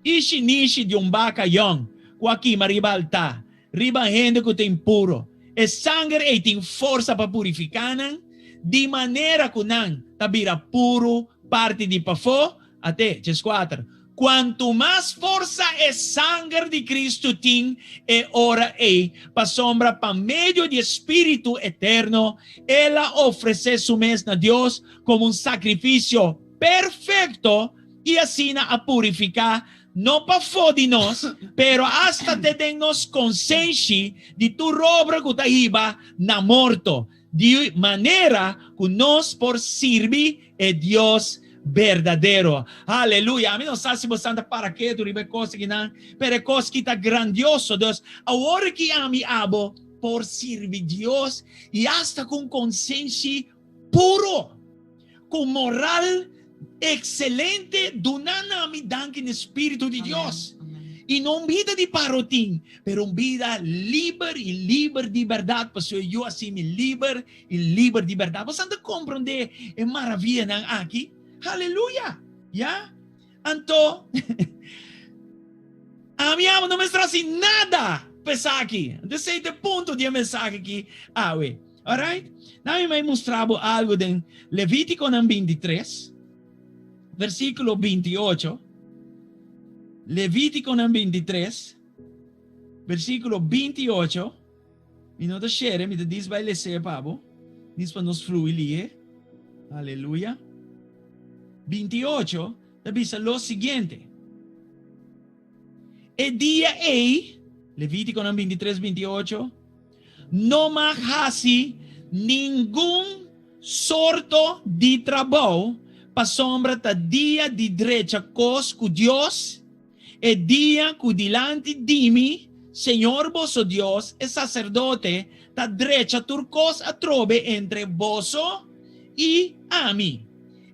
e chiniche de bacalhão, com aqui, mas riba altar, riba gente que tem puro, e sangue tem força para purificar, de maneira que não tabira puro parte de pafo, até 4. Quanto mais força é sangue de Cristo tem, e ora para sombra para meio de Espírito eterno, ela oferece su mesmo a Deus como sacrifício perfeito e assim a purificar, não para de nós, pero hasta de nos consciência de tu obra que está iba na morto. de maneira que nós por servir é Deus verdadeiro. Aleluia. A mim não sabe se você anda para quê, tu ribe coisa que não, pero é coisa que está grandioso, Deus. A hora que a mim abo por servir Deus e hasta com consciência puro, com moral excelente, donando a mim danke no Espírito de Deus. E não vida de parotim, pero vida livre e livre de verdade, porque eu assim me livre e livre de verdade. Você anda compreender é maravilha não aqui? Aleluia! Yeah? Então, a minha não me traz nada pensar aqui. Desse é o ponto de mensagem aqui. Ué. Alright? Nós vai mostrar algo em Levítico 23, versículo 28. Levítico 23, versículo 28. E não share, me diz vai ler, Pablo. Diz para nos fluir. Aleluia. 28, diz o seguinte. E dia Levítico 23, 28, não mahasi nenhum sorto de trabalho para sombra da dia de direita cos com Deus e dia que dilante de mim, Senhor vosso Deus e sacerdote, da direita turcos a trobe entre vosso e a mim.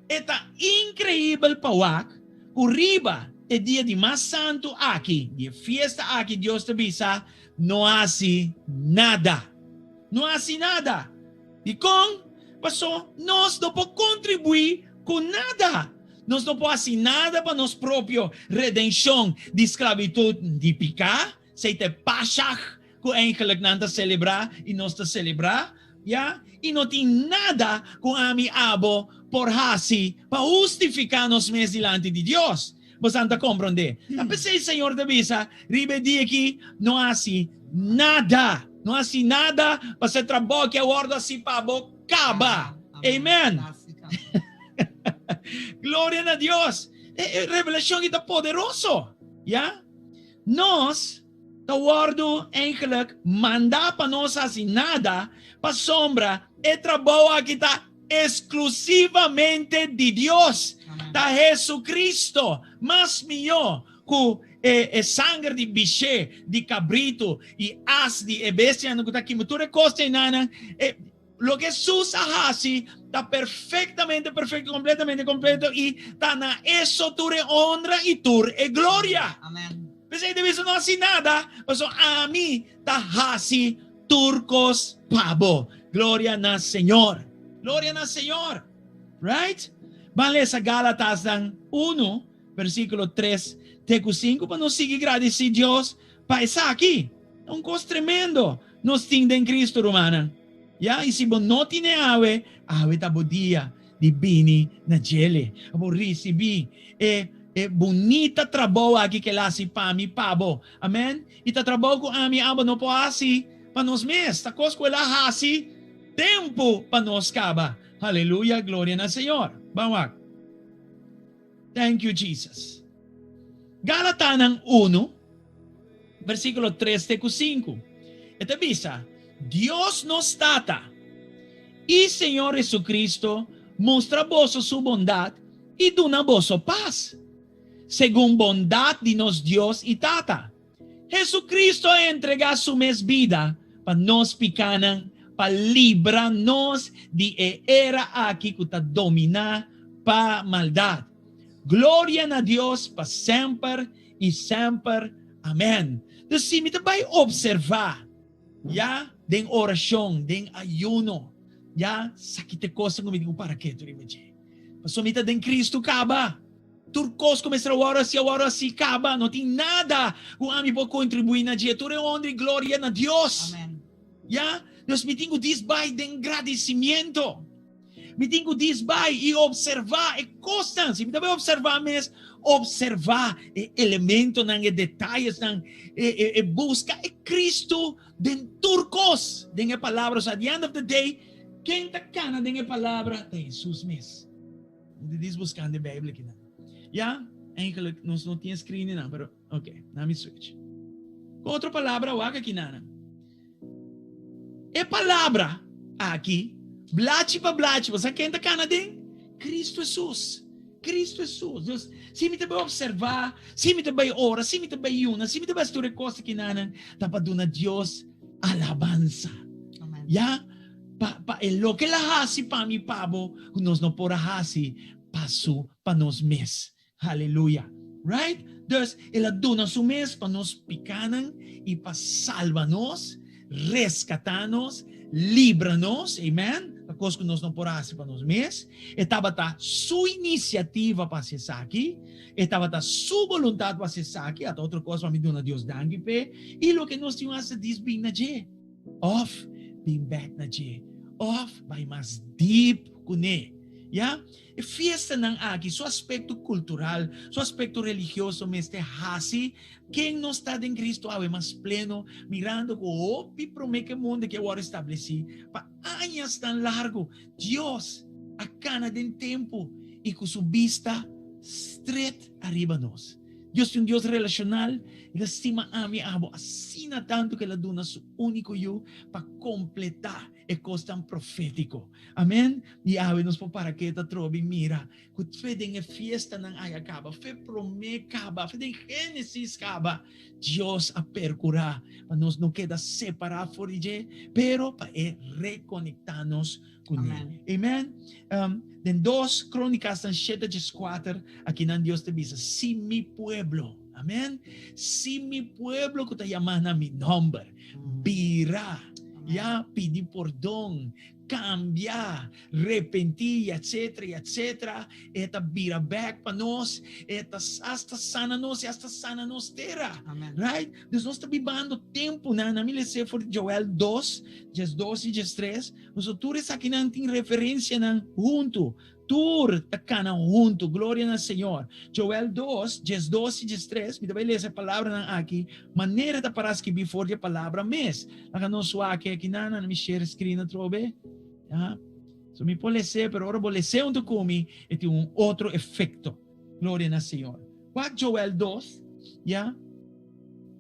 Eta incrível pauak, arriba é dia de mais santo aqui, de fiesta aqui, Deus te avisa, não há assim nada. Não há assim nada. E com, passou, nós não podemos contribuir com nada. Nós não podemos fazer nada para nossa própria redenção de esclavitud de picar, se te pachach, que eigenlijk não te celebrar e nós te celebrar, ja? E não tem nada com a mi abo por hasi para justificar nos mesmos diante de Deus. Você anda compreender? Apesar do Senhor te avisa, ribe aqui, não há assim nada. Não há assim nada para ser trabalho que a ordem assim para acaba. Amen. Glória a Deus. Revelação que está poderoso. Ja? Nós, a ordem eigenlijk, mandar para nós assim nada, para sombra, é trabalho que está exclusivamente de Deus. Da Jesucristo. Mas melhor que sangue de biche, de cabrito, e as de bestia, no que aqui, tudo costa em nana, lo que Jesus hace está perfectamente perfecto, completamente completo, e está na eso tu honra e tu glória. Amen. Pensei de isso não assim nada, mas a mim está hasi turcos pabo. Glória na Senhor. Glória na Senhor. Right? Vale essa Gálatas 1, versículo 3, teco 5, para nos seguir agradecer a Deus, para estar aqui. É coisa tremendo. Nós temos em Cristo, romana. Yeah? E se não tem ave está bodia de bini na gele. Abo receber bonita trabalho aqui que lá se para mim, pabo. Amen? E tá trabalho com a minha abo não pode assim para nós mesmos. Tá coisa com ela assim tempo para nós caba. Aleluia, glória ao Senhor. Vamos lá. Thank you, Jesus. Gálatas 1, versículo 3 teco 5. Esta bisa, Deus nos trata e Senhor Jesucristo mostra vosso sua bondade e dona vosso paz. Segundo bondade de nos Deus e tata. Jesucristo entrega sua mesma vida para nós picanan, para livrar-nos de era aqui que está dominar para maldade. Glória a Deus para sempre e sempre. Amém. Então, se me vai observar, já, den oração, den ayuno, já, sakit coisa comigo para que tu rimeje. Pasomita den Cristo caba. Turcos começar a orar se caba, não tem nada com a mim para contribuir na dia. Tu é onde glória a Deus. Amen. Já, nós me tenho desbai de agradecimento. Me tenho desbai e observar, é constância. Me também observar mesmo, observar elementos, detalhes, busca é Cristo den turcos, den palavras. At the end of the day, quem está cana den palavra é Jesus mesmo. Diz buscando a Bíblia aqui. Já, eigenlijk, nós não tinha screen não, pero ok, na me switch. Outra palavra, o aqui nana. É palavra aqui, blachi pa, sa quem tá cana din? Cristo Jesus. Cristo Jesus. Deus, se me também observar, se me também ora, se me também yuna, se me também esture costa que nanan, dapat doon na Dios alabanza. Amen. Ya? Lo que la hasi pa mi pabo, nos no por hasi, paso pa nos mes. Hallelujah. Right? Deus, ela dona su mes pa nos picanan y pa salvanos, rescatanos, líbranos, amen? A coisa que nós não poramos para nos mês, estava a sua iniciativa para ser aqui, estava a sua vontade para ser aqui, a outra coisa para me dar Deus dangue pé, e o que nós tínhamos a dizer bem na je, off, bem back na je, off, vai mais deep com ele. Yeah? E fiesta ng aqui, seu aspecto cultural, seu aspecto religioso, este hasi, quem não está em Cristo, é mais pleno, mirando com o promete mundo que agora estabeleci, para anos tão largo, Deus, a cana de tempo, e com sua vista straight arriba nós. Deus é Deus relacional, Ele estima a mi abo, assina tanto que Ele dona seu único eu para completar e coisa tão profético. Amém? E nos po para que trobi mira, kung pwedeng fiesta ng ayakaba, fe prome kaba, pwedeng Genesis kaba, Dios a percura, nos no queda separar forije, pero pa reconectarnos con Él. Amen? Den 2 Crónicas 7:4, aquí nan Dios te dice, si mi pueblo, amen, si mi pueblo que te llaman a mi nombre, virá, ya pedir perdón, cambiar, repentir, etcétera, etcétera. Eta vira back para nós, eta hasta sana nós e hasta sana nós terá. Right? Deus nós está vivendo tempo na minha for Joel 2, 12 e 3. Nós autores aqui não tem referência na junto. Tur takana junto, glória ao Senhor. Joel 2, 12 e 3, me vai ler essa palavra aqui, maneira da para escrever fora a palavra mes. Lá não sua aqui na me share screen trobe. Ja? So me pode ler, pero ora vou ler um documento e tem outro efeito. Glória ao Senhor. What Joel 2, ja?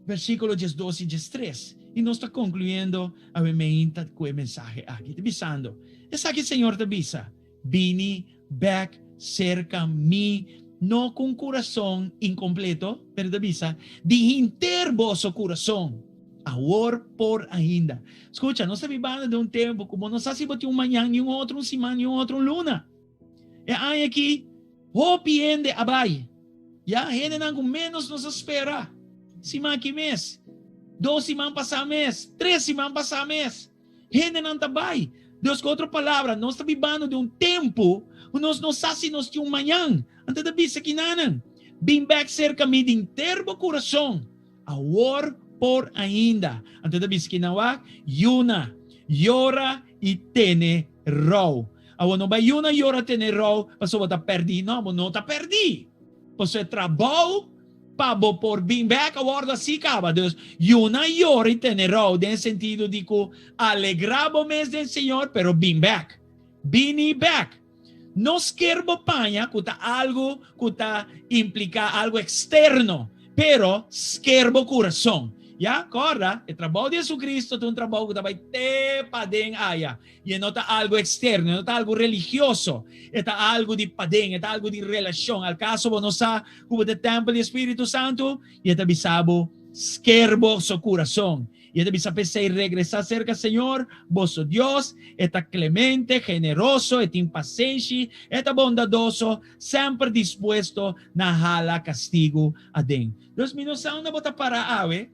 Versículo 12 e 3. E nós está concluindo a meinta com o mensagem aqui. Te avisando. Essa aqui, Senhor, te avisa. Vini back cerca mi, no con corazón incompleto, pero te avisa, de intervoso corazón, ahora por ainda. Escucha, no está vivendo de tempo como não sabe se manhã, e outro semana, e outro luna. E aí aqui, hopiende abai. Ya, gente não menos nos espera. Semana que mês, 2 semanas passar mês, 3 semanas passar mês. Gente não tabai. Deus, com outra palavra, nós estamos vivendo de tempo, nós não sabemos se nós temos manhã. Antes de dizer que não, bem back cerca de interbo coração, agora por ainda. Antes de dizer que não, yuna, llora e tene ro. Agora não vai yuna, llora, tene ro, mas você está perdido. Não está perdido. Você trabalha, pabo por bem back, agora assim acaba. Deus, yuna, llora e tene ro, no sentido de que alegramos do Senhor, pero bem back. Bini back. Nos queremos panha, que está algo que está implica algo externo, pero queremos coração. Ya, corra, o trabalho de Jesucristo é trabalho que vai te padeng aya. E não está algo externo, não está algo religioso, está algo de padeng, está algo de relação. Al caso, você sabe como o templo do Espírito Santo, e está bisabo, queremos seu coração. Y este bisa y regresar cerca, Señor, vos Dios, está clemente, generoso, está impaciente, está bondadoso, siempre dispuesto na hala castigo a den. Deus, minosauna bota para awe,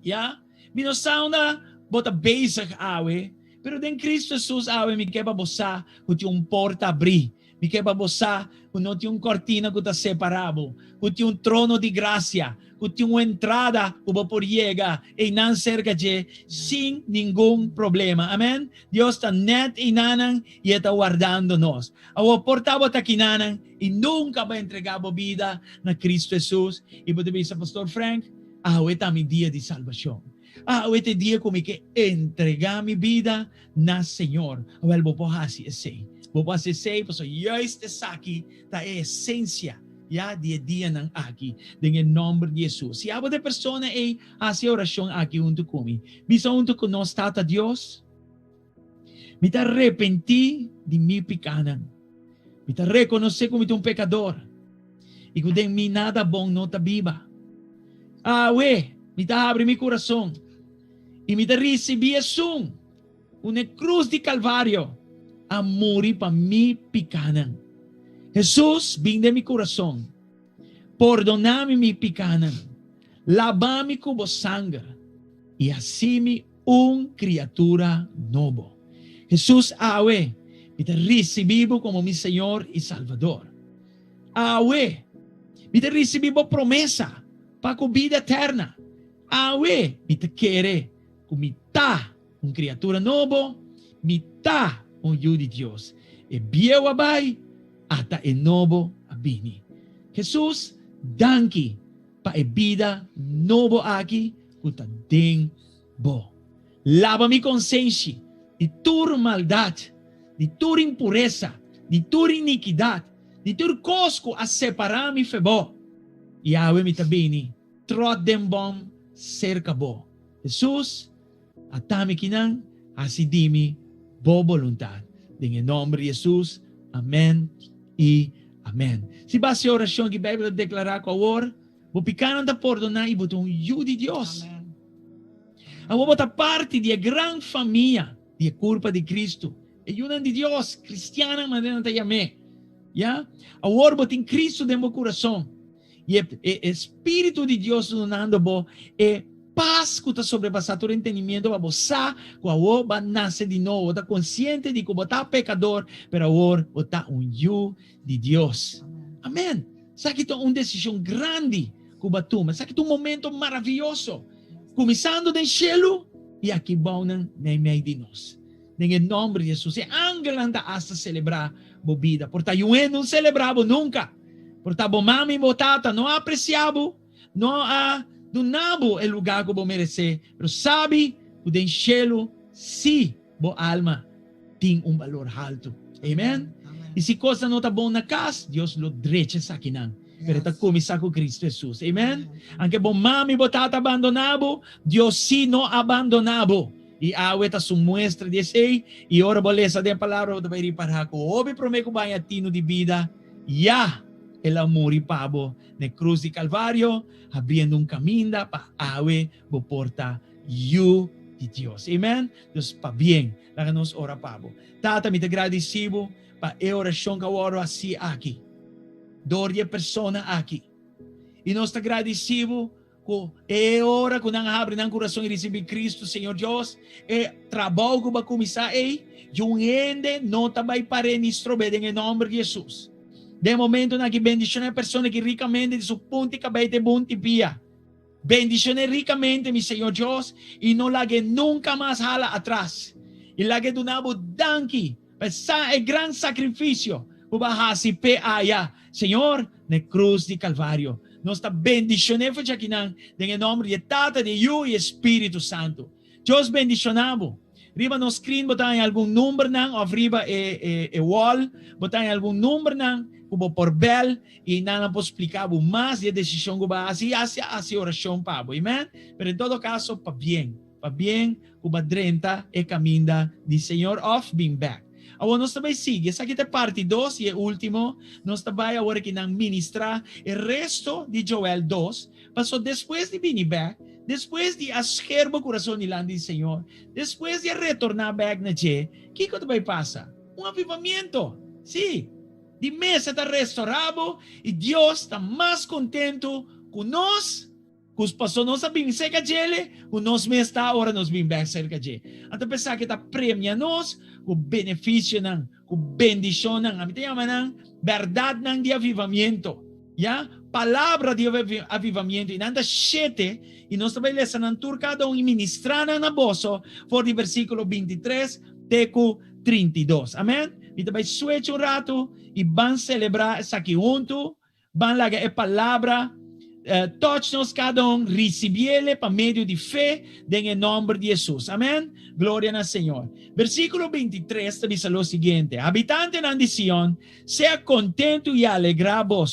ya? Minosauna bota basic awe, pero den Cristo Jesus awe, mi queba bosa, que porta abrir. Mi queba bosa, que não tem cortina que está separado, que tem trono de graça, que tem entrada que por llegar e não cerca de sem nenhum problema. Amém? Deus está net e nanang e está guardando nós. Ao portava está aqui nanang e nunca vai entregar a vida na Cristo Jesus. E pode dizer, Pastor Frank, este é meu dia de salvação. Este dia como que entregar minha vida na Senhor. Well, vou pôr assim, assim. Vou fazer sei, porque eu estou aqui, da essência, já dia ng aqui, em nome de Jesus. Se há uma pessoa é assim oração aqui junto comigo, bisa junto com nós, Tata Deus, Me te arrepentí de mi picanan. Me te reconocí como um pecador. E que em mim nada bom não está viva. Me te abre meu coração. E me te recebi Jesus. Uma cruz de Calvário. A morrer para mi picanan. Jesus, vem de meu coração. Perdona-me mi picanan. Lava-me com o sangue. E assim criatura novo. Jesus, me te recebi como meu Senhor e Salvador. Me te recebi promessa para a vida eterna. Me te quere como tá criatura novo, me tá filho de Deus. E bieu abai, ata e novo abini. Jesus, danke para a vida novo aqui, kuta den bo. Lava minha consciência de toda maldade, de toda impureza, de toda iniquidade, de todo cosco a separar-me febo. E me tabini, trot dem bom, cerca bo. Jesus, atame kinang, asidimi, bo voluntad. Em nome de Jesus, amém e amém. Se base a oração que a Bíblia declarar com a hora, vou picar na perdonar e botar filho de Deus. Eu vou botar parte da grande família de culpa de Cristo. É uma de Deus, cristiana, mas não tem amém. Ya? Agora botar em Cristo dentro do coração. E o Espírito de Deus donando bo é paz que está sobrepassando todo entendimento para você, que agora vai nascer de novo, está consciente de que você é pecador, mas agora você é filho de Deus. Amém. Sabe que é uma decisão grande que você toma. Sabe que é um momento maravilhoso. Começando do céu e aqui vão no meio de nós. Em nome de Jesus. E ángel anda hasta celebrar a vida. Porque eu não celebrava nunca. Porque a mãe e a tata não apreciavam, não donavam o lugar que eu merecer. Mas sabe que do céu, sim, a alma tem valor alto. Amen? E se coisa não está bom na casa, Deus lo drecha sa kinang. Pero está começar com Cristo Jesus. Amen? Anche bom mami botata abandonado, Deus sim não abandonado. E awe ta sumuestra de sei, e ora bolesa de palavra da vai para ko. Obi prome ko banha tino de vida. Ya el amor e pabo na cruz de Calvário, abrindo caminho para awe bo porta you de Deus. Amen? Deus pa bien. Laga nos ora pabo. Tata me te agradecido pa e oração ka oro assim aqui. Doria persona aqui. E nós te agradecido ko e ora ko nang abre ng coração e receber Cristo, Senhor Deus, e trabalho ko ba começar yung ende não tabay pare ni strobe em nome de Jesus. De momento na que bendición a persona que ricamente de su punti cabay te bunti pia. Bendiciones ricamente, mi Señor Dios, y no la que nunca más jala atrás. Y la que donamos danki, pesa el gran sacrificio, ubahasi pe aya, Señor, na cruz de Calvario. Nossa bendiciones fue chaquinan, en el nombre de Tata, de Yu y Espíritu Santo. Dios bendicionamos. Riba no screen, botan algum número nang, o riba wall, botan algum número nang, kubo por bel, e não posso explicar mais de decisão que vai assim, assim oração pabo, amen? Pero em todo caso, para bem, kuba drenta e caminda de Senhor of being back. Agora nós também sigue, essa aqui é parte 2 e último, nós também agora que não ministrar o resto de Joel 2, passou depois de being back, depois de asquecer o coração de lá do Senhor, depois de retornar back na G, o que vai passar? Avivamento, sim. De mesa está restaurado e Deus está mais contento com nós, com os pastores nós bem cerca dele, com nós mesmos está agora nós bem cerca dele. Então pensar que está premia nós com benefício não, com bendição não, a mim tem uma verdade não de avivamento, já palavra de avivamento e nada sete e nós também lecionando tur cada um e ministrar na bolsa por de versículo 23 teco 32. Amém? E também suecho um rato e vão celebrar essa aqui junto, vão largar a palavra, todos cada um recebê-la para meio de fé, em nome de Jesus. Amém? Glória ao Senhor. Versículo 23 diz o seguinte: habitante de Sión, sea contento e alegrado,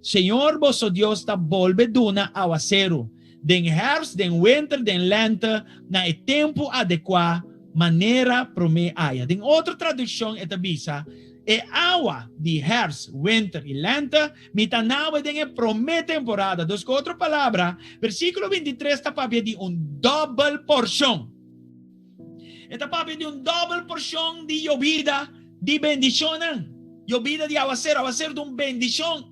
Senhor vosso Deus está volve duna aguacero, den herfst, den winter, den lente, na tempo adequado manera prome haya. En otra traducción, esta bisa, agua de herfst, winter y lente, mitanawa de promete temporada. Dos con otra palabra, versículo 23 está papia de un double porción. Esta papia de un double porción de llovida, de bendición. Llovida de aguacero de un bendición.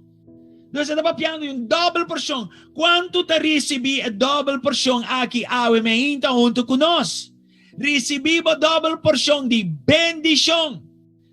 Entonces está papiando de un double porción. ¿Cuánto te recibí el double porción aquí? Awe me inta junto con nos. Recibimos double porción de bendición.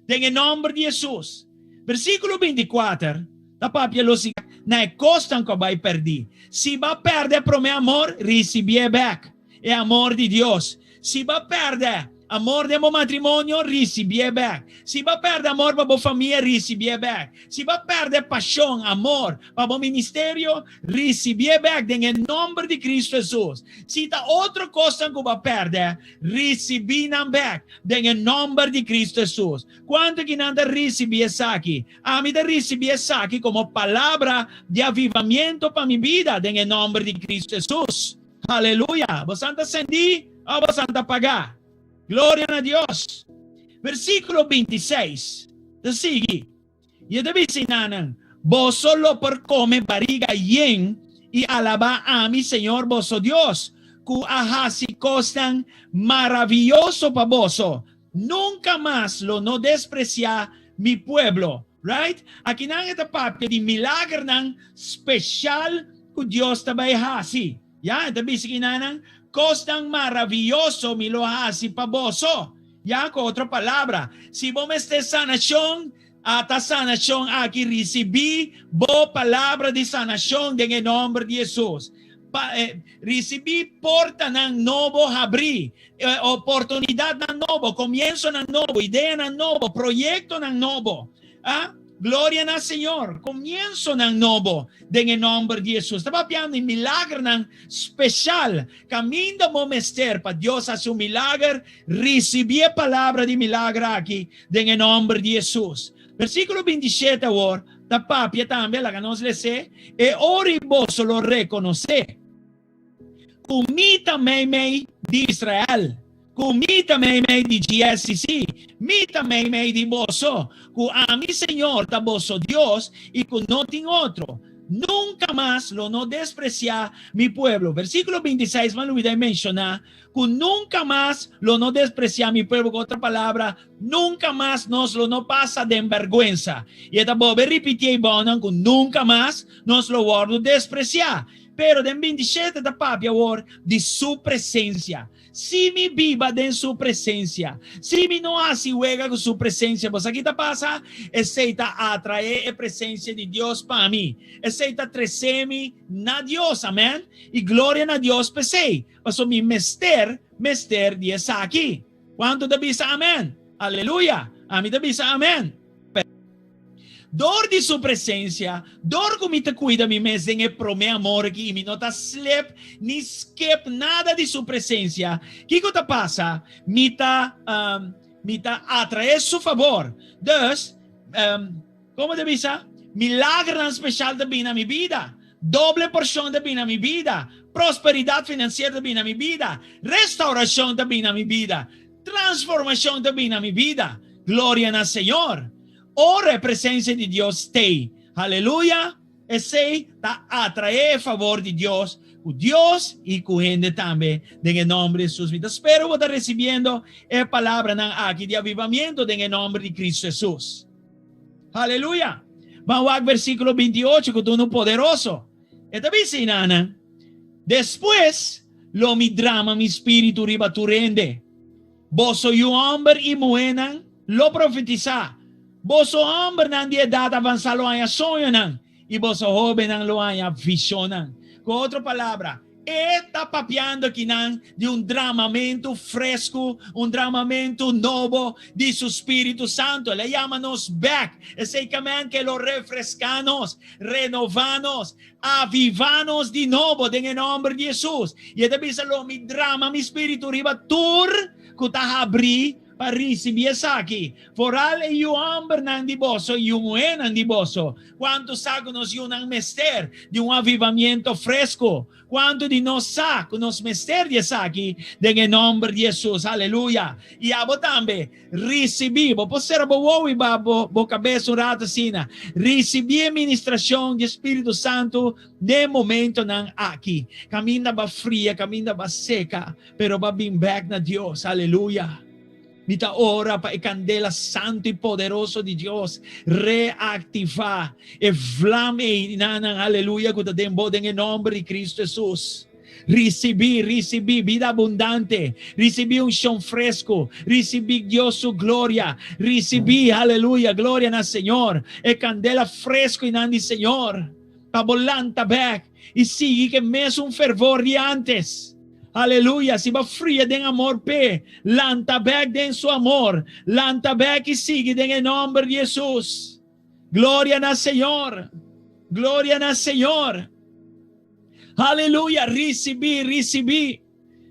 En el nombre de Jesús. Versículo 24. La papia lo sigue. Na costan que vai perder. Si va a perder por mi amor, recibir back. É amor de Deus. Se vai perder amor de meu matrimônio, recibir back. Se vai perder amor para a família, recibir back. Se vai perder paixão, amor para o ministério, recibir back. Em nome de Cristo Jesus. Se está outra coisa que vai perder, recibir back. Em nome de Cristo Jesus. Quanto que não receber isso aqui? A mim receber isso aqui como palavra de avivamento para minha vida. Em nome de Cristo Jesus. Aleluia. Você está sentindo ou você está pagar? Glória a Deus. Versículo 26. Sigue. E eu deve ensinar, vos solo por comer barriga yen e alabar a mi Senhor vosso Deus, que ahasi costan maravilloso para vosso. Nunca más lo no despreciar mi pueblo. Right? Aqui nang ita papel de milagre nang special que Deus também hasi. Ya, ita bisikin nang costan maravilloso mi lo hasi pa vosso. Ya, con otra palabra, si vos me estés sanación, ata sanación aquí recibí bo palabra de sanación en el nombre de Jesús. Recibí porta ng novo abrir, oportunidad ng novo, comienzo ng novo, idea ng novo, proyecto ng novo. Gloria al Señor. Comienzo ng novo en el nombre de Jesús. Estaba piando en milagro ng special. Camino mo mester para Dios hace un milagro. Recibí palabra de milagro aquí en el nombre de Jesús. Versículo 27 ahora. La papia también la que nos le sé. E ori vos lo reconoce. Comita mei de Israel. Comita mei de GSCC. Mita mei de vosso. Que a mi Señor ta vosso Dios y que no tengo otro. Nunca más lo no despreciar mi pueblo. Versículo 26, me olvidé mencionar. Que nunca más lo no despreciar mi pueblo. Con otra palabra, nunca más nos lo no pasa de vergüenza. Y esta voy a repetir, que nunca más nos lo guardo despreciar. Pero de 27 da papia de su presencia. Si mi viva de su presencia, si mi no hace juega con su presencia, pues aquí te pasa, aceita atraer la presencia de Dios para mí, aceita trecemi na Dios, amén, y gloria a Dios pesei, pasó mi mester de esa aquí. ¿Cuánto te bisa amén? Aleluya, a mí te bisa amén. Dor de su presencia, dor como te cuida mi mes en el pro mi amor aquí, y mi no te slip ni skip nada de su presencia. ¿Qué te pasa? Mi ta atrae su favor. Dus, ¿cómo te visa? Milagro especial de bien a mi vida. Doble porción de bien a mi vida. Prosperidad financiera de bien a mi vida. Restauración de bien a mi vida. Transformación de bien a mi vida. Gloria al Señor. Ora a presencia de Dios te. Aleluya. Ese está atrae el favor de Dios. Dios y cu gente también. En el nombre de Jesús. Espero que estar recibiendo la palabra aquí de avivamiento en el nombre de Cristo Jesús. Aleluya. Vamos al versículo 28 que tú no poderoso. Esta vecina. Después lo mi drama mi espíritu riba tu rende. Vos soy un hombre y mujer lo profetiza. Vos soy hombre de edad avanzada lo haya sonho y vos soy joven lo haya visionan. Con otra palabra, está papeando aquí de un dramamento fresco, un dramamento nuevo de su Espíritu Santo. Le llamamos back. Ese que lo refrescanos, renovanos, avivanos de nuevo en el nombre de Jesús. Y este dice mi drama, mi espíritu riba tur, que está abrir para recibir aqui. Foral e o homem não de bolso e o mulher não de bolso. Quanto saco nos um mester de um avivamento fresco. Quanto de nós saco nos mester de aqui, em nome de Jesus, aleluia. E abo também, recebi, vou ser bo e bo cabeça rato sina, recebi a ministração de Espírito Santo de momento não aqui. Caminha ba fria, caminha ba seca, pero ba bem back na Deus, aleluia. Mita ora para el candela santo y poderoso de Dios reactivar e flame nanan aleluya que te en el nombre de Cristo Jesús. Recibí vida abundante, recibí un chão fresco, recibí Dios su gloria, recibí aleluya, gloria al Señor, el candela fresco y nandi Señor, pa volanta back y sigue que me es un fervor de antes. Aleluia, se va fria de amor pe, lanta back de su amor, lanta back e sigue en el nombre de Jesús. Gloria al Señor, gloria al Señor. Aleluia, recebi.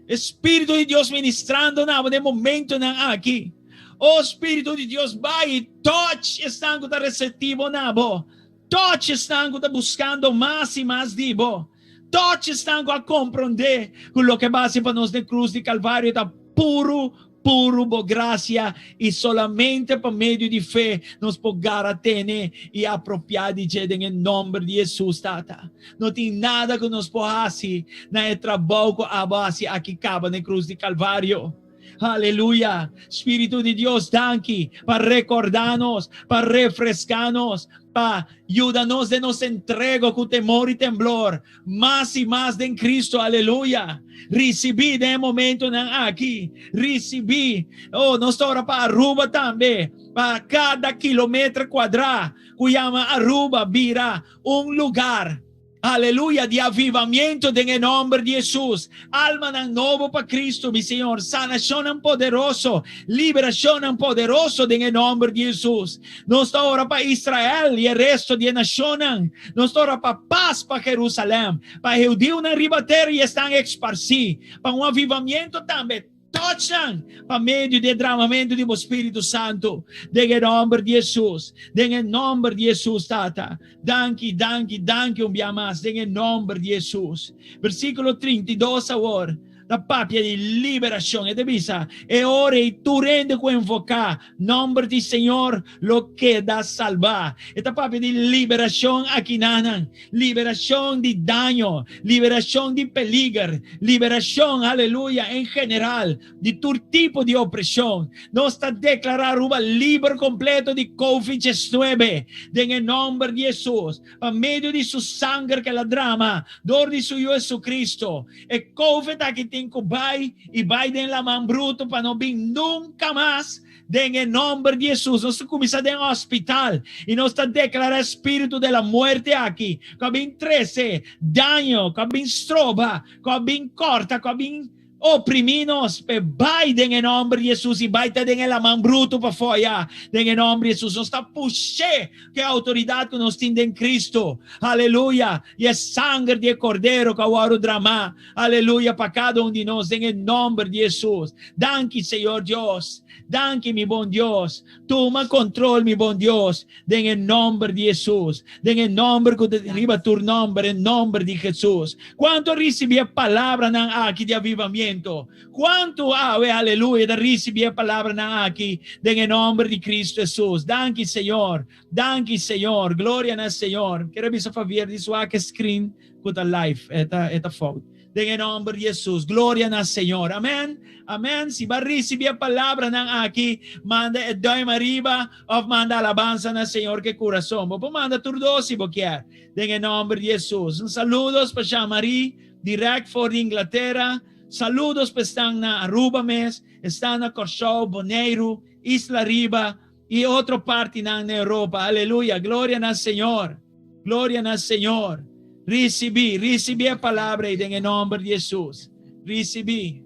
Espírito de Deus ministrando de momento aqui. O Espírito de Deus vai e touch estão da receptivo nabo. Touch estão da buscando mais e mais dibo. Todos estão a compreender que o que base para nós na cruz de Calvário está puro por graça e solamente por meio de fé nós podemos ter e apropriar de Deus em nome de Jesus, tata. Não tem nada que nós possamos fazer na trabalho a base aqui acaba na cruz de Calvário. Aleluia. Espírito de Deus, danke para recordarnos, para refrescarnos, para ayudarnos de nos entrego con temor y temblor, más y más de en Cristo. Aleluya. Recibí de momento aquí. Recibí. Oh, nos ahora para Aruba también. Para cada kilómetro cuadrado, que llama Aruba, vira un lugar. Aleluya, de avivamiento en el nombre de Jesús. Alma novo para Cristo, mi Señor. Sanación poderoso, liberación poderoso en el nombre de Jesús. Nos ahora para Israel y el resto de la nación. Nos ahora para paz para Jerusalén. Para judíos en ribatero y están esparcidos. Para un avivamiento también. Tochan para meio de derramamento do Espírito Santo, em nome de Jesus, em nome de Jesus, tata. Danke, um dia mais, em nome de Jesus. Versículo 32 agora. Da papia de liberação, é de visa, é hora e tu rende com invocar, nome de Senhor, lo que dá salvar. Esta papia de liberação aqui nanan, liberação de dano, liberação de peligro, liberação, aleluia, em geral, de todo tipo de opressão. Nós está declarar uma livre completo de COVID-19, em nome de Jesus, a meio de su sangue que la drama, dor de su Jesus Cristo, e COVID aqui tem que vai e vai den la mão bruto para não vir nunca mais em nome de Jesus. Nós começamos em hospital e nós está declarando espírito de la muerte aqui, que vem 13 daño, que vem estroba, que vem corta, que vem oprimidos, vai em nome de Jesus e vai ter em la mão bruto para fora, em nome de Jesus. Nós está puxando que a autoridade que nós temos em Cristo, aleluia, e é sangue de cordeiro que o drama, aleluia, para cada de nós, em nome de Jesus. Danke, Senhor Deus. Danke, mi bom Deus. Toma controle, mi bom Deus. En el nombre de Jesús. En el nombre que derriba tu nombre, en nombre de Jesús. ¿Cuánto recibí palabra aquí de avivamiento? ¿Cuánto, aleluya, de recibir palabra aquí en el nombre de Cristo Jesús? Danke, Señor. Danke, Señor. Gloria al Señor. Quiero ver si favor de su screen con la live. Esta foto. En el nombre de Jesús, gloria al Señor, amén, amén. Si va a recibir palabra aquí, manda el dedo arriba o manda alabanza al Señor que corazón. Vos manda tu dos si vos quieres, en el nombre de Jesús. Un saludos para Jean-Marie, direct for Inglaterra. Saludos para están en Aruba, están en Corchou, Bonaire, Isla Riba y otra parte en Europa. Aleluya, gloria al Señor, gloria al Señor. Recibí a palabra en el nombre de Jesús. Recibí.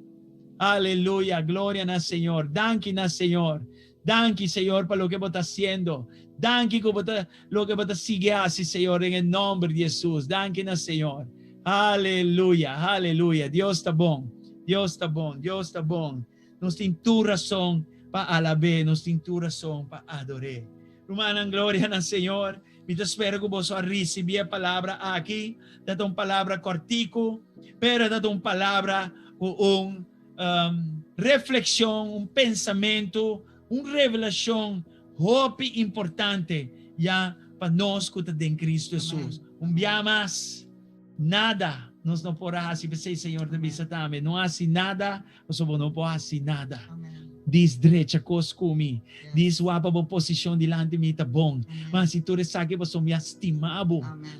Aleluya. Gloria al Señor. Danke al Señor. Danke, Señor, para lo que vos estás haciendo. Danke por lo que vos estás siguiendo, Señor, en el nombre de Jesús. Danke al Señor. Aleluya. Aleluya. Dios está bom. Dios está bom. Dios está bom. Nos tem tu razão pa-alabe, nos tinturação, pa-adore. Rumanang glória ng Senhor. Me espero que você receba a palavra aqui, dá uma palavra cortico, pero dá uma palavra com reflexão, pensamento, revelação, hope importante, ya para nós que estamos em Cristo Jesus. Mas nada nós não podemos fazer, Senhor, de vista também. Não há nada, nós não podemos fazer nada. Diz direita coisa comigo. Diz wapa bo posição dilante mi tá bom. Mas se tu sabe você me estimado,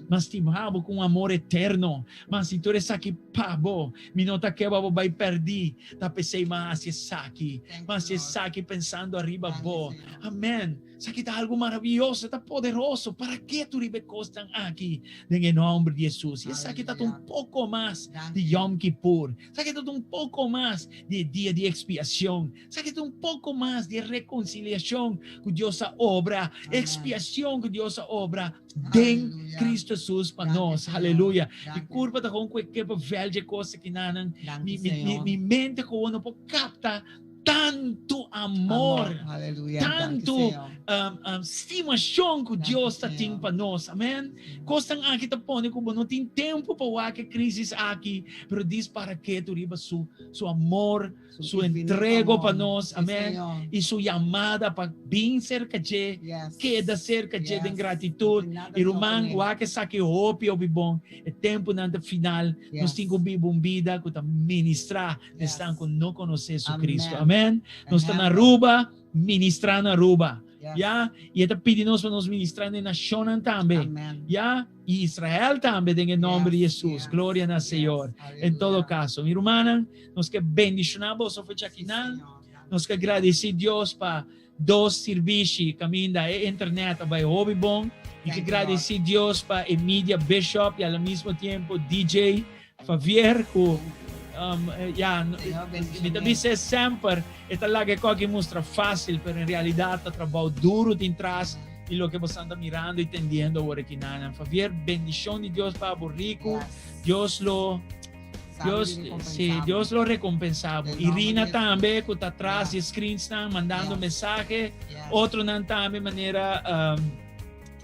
mas estimado com amor eterno. Mas se tu sabe pabo, mi não tá que bo vai perder. Tá pensei mas se sabe, mas se sabe pensando arriba bo. Amém. Sabe tá algo maravilhoso, tá poderoso. Para que tu ribe costan aqui? Em nome de Jesus. E sabe tá um pouco mais de Yom Kippur. Sabe tá um pouco mais de dia de expiação. Sabe um pouco mais de reconciliação com Deus a obra, expiação com Deus a obra em Cristo Jesus para nós. Aleluia. E curva da com que velha coisa que nanang mi mente ko não pode captar tanto amor, tanto estimação que Deus tem para nós. Amém? Costan aqui tá pone como não tem tempo para que crise aqui, pero diz para que tu riba su amor, su entrega para nós. Amém? E su chamada para bem cerca de, queda cerca de gratidão. E rumang wa que saque hope o bom. É tempo na final, nós temos que vida que ministrar, estão com não conhecer Jesus Cristo. Amém? Nós estamos na Aruba, ministrando na Aruba. Yeah? E está pedindo para nos ministrar na nação também. Yeah? E Israel também, em nome de Jesus. Glória ao Senhor. Em todo caso, minha irmã, nós que bendicionamos a fecha final. Nós que agradecer a Deus para dois serviços, caminho da internet, vai hobby bom. E que agradecer a Deus para a mídia Bishop e ao mesmo tempo DJ Javier, que me dice sempre é talaga que mostra fácil, pero en realidad está trabalho duro de trás e lo que você anda mirando e entendendo ahora aqui nana. Javier, bendición de Dios para Borrico. Dios lo recompensaba. Irina também que está atrás de screen están mandando mensaje. Outro não também maneira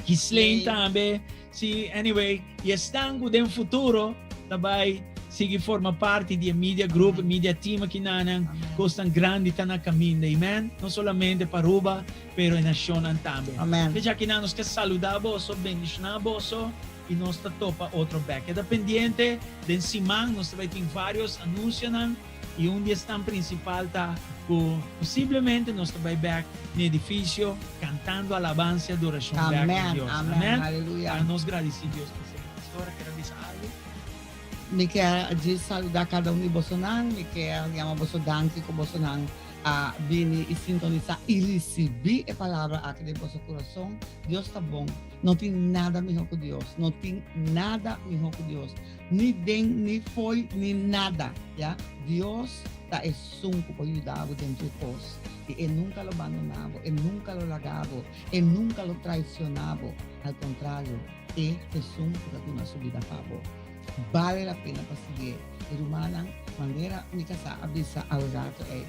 Gislaine também. Sí, anyway, e estão com o futuro também. Sige forma parte di media group, media team aqui nanang costan grande tá na caminho, amen? Não solamente para Aruba, pero em nação também. Amen. Veja que nós que saludamos, bendicionamos e nós tá topa outro back. É pendiente de Simão, nós vai ter vários anúncios e dia está principal tá possivelmente nós vai back no edifício cantando alabança, adoração back a Deus. Amen. Aleluia. Para nós agradecer a Deus por ser pastora, quero dizer algo. Me quer saludar cada um de vocês, me quer chamar vocês danke com vocês a vir e sintonizar e receber a palavra aqui de vosso coração. Deus está bom. Não tem nada melhor que Deus. Não tem nada melhor que Deus. Nem den, nem foi, nem nada. Yeah? Deus está sunco para ajudar dentro de nós. E Ele nunca lo abandonava, Ele nunca lo largava, Ele nunca lo traicionava. Al contrário, Ele é sunco para a nossa vida, favor. Vale a pena para seguir. Irmã, maneira única a avisa ao rato é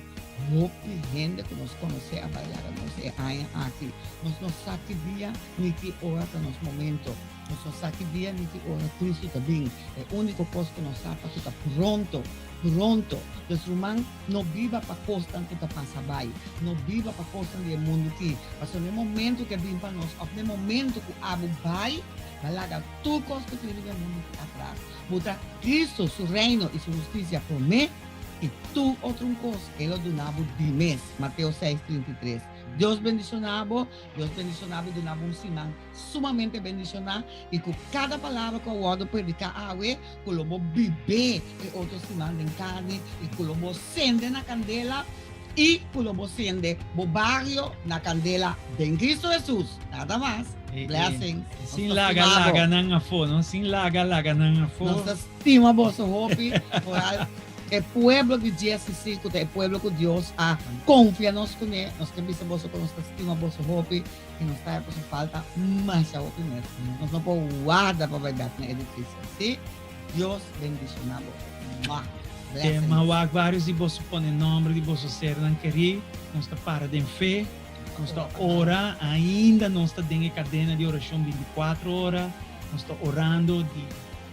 hope gente que nos conhece a bailar nós é aqui. Nós não sabe dia nem que hora para nosso momento. Nós não sabe dia nem que hora Cristo está bem. É o único coisa que nós sabemos que está pronto. Pronto. Os irmãos não vivam para costa que está passando bem. Não vivam para costa do mundo aqui. Mas no momento que vem para nós, no momento que o abu vai, larga tudo coisa que tem no mundo atrás. Botar Cristo, seu reino e sua justiça por mim e tu outra coisa. Ele donava de mês. Mateus 6:33. Deus bendicionava de um simão sumamente bendicionado e com cada palavra que eu vou predicar a que eu vou beber e outro simão de carne e que eu vou acender na candela e que eu vou acender o barrio na candela de Cristo Jesus. Nada mais. Blessings. Sin laga ng afo, no? Sin laga ng afo. Nós estimamos o hope por el pueblo de GSC, el pueblo que Dios confía-nos com ele, nós que visamos com nossa estima, nosso hope, e nos está por falta mais hope mesmo. Nós não podemos guardar para verdade na edifício. Sim? Deus bendicionado. Mawag vários de vosso pôr em nome de vosso ser, não querer nós está para em fé, nós está ora ainda, nós está em cadena de oração 24 horas, nós está orando de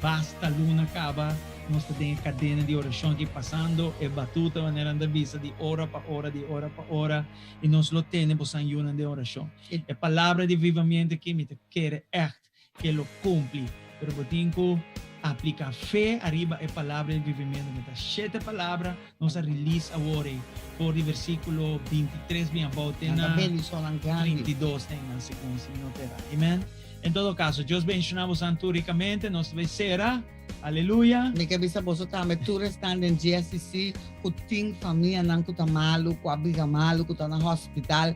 basta luna acaba, nós está em cadena de oração aqui passando, é batuta maneira da vista de hora para hora, e nós lo temos em uma de oração. É palavra de vivamento que me quer echt, que lo cumpre, pero eu tenho aplicar fé arriba a palavra de vivimento. Mas sete palavras nós release agora por o versículo 23 bem about na 32 tem na sequência minutera. Amém. Em todo caso, Deus bendicionamos tanto ricamente, nós será. Aleluia. Me que bisa boso tame tu restando em GSC, ku ting família nang ku malu, ku abriga malu, ku tá na hospital,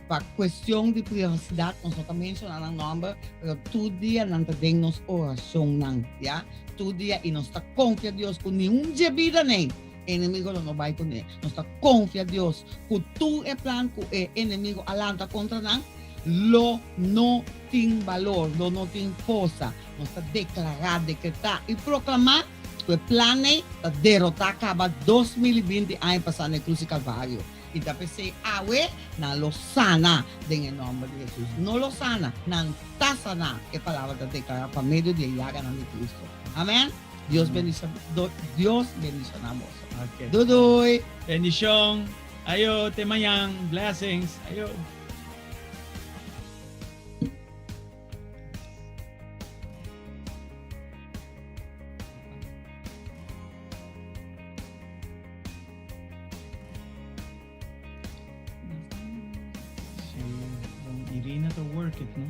pa questão de privacidade, nós só mencionar ang number, pero tu dia nang tadeng nos oração nang, ya? Tu dia e nós tá confia Deus ku nenhum dia vida nem. Inimigo não vai com ele. Nós tá confia Deus ku tu é plan ku é inimigo alanta contra nang. Lo no tem valor, lo no tem força. Nós está declarar, decretar e proclamar que o plano é derrotar acaba 2020 ano passado na cruz de Calvário. E da PC awe na lo sana em nome de Jesus. Não lo sana, não está sana. É a palavra da declarar para meio de llaga de Cristo. Amém? Deus bendice, Deus bendicionamos. Okay. Dudui. Bendición. Ayo, temayang. Blessings. Ayo. Irina to work it, no?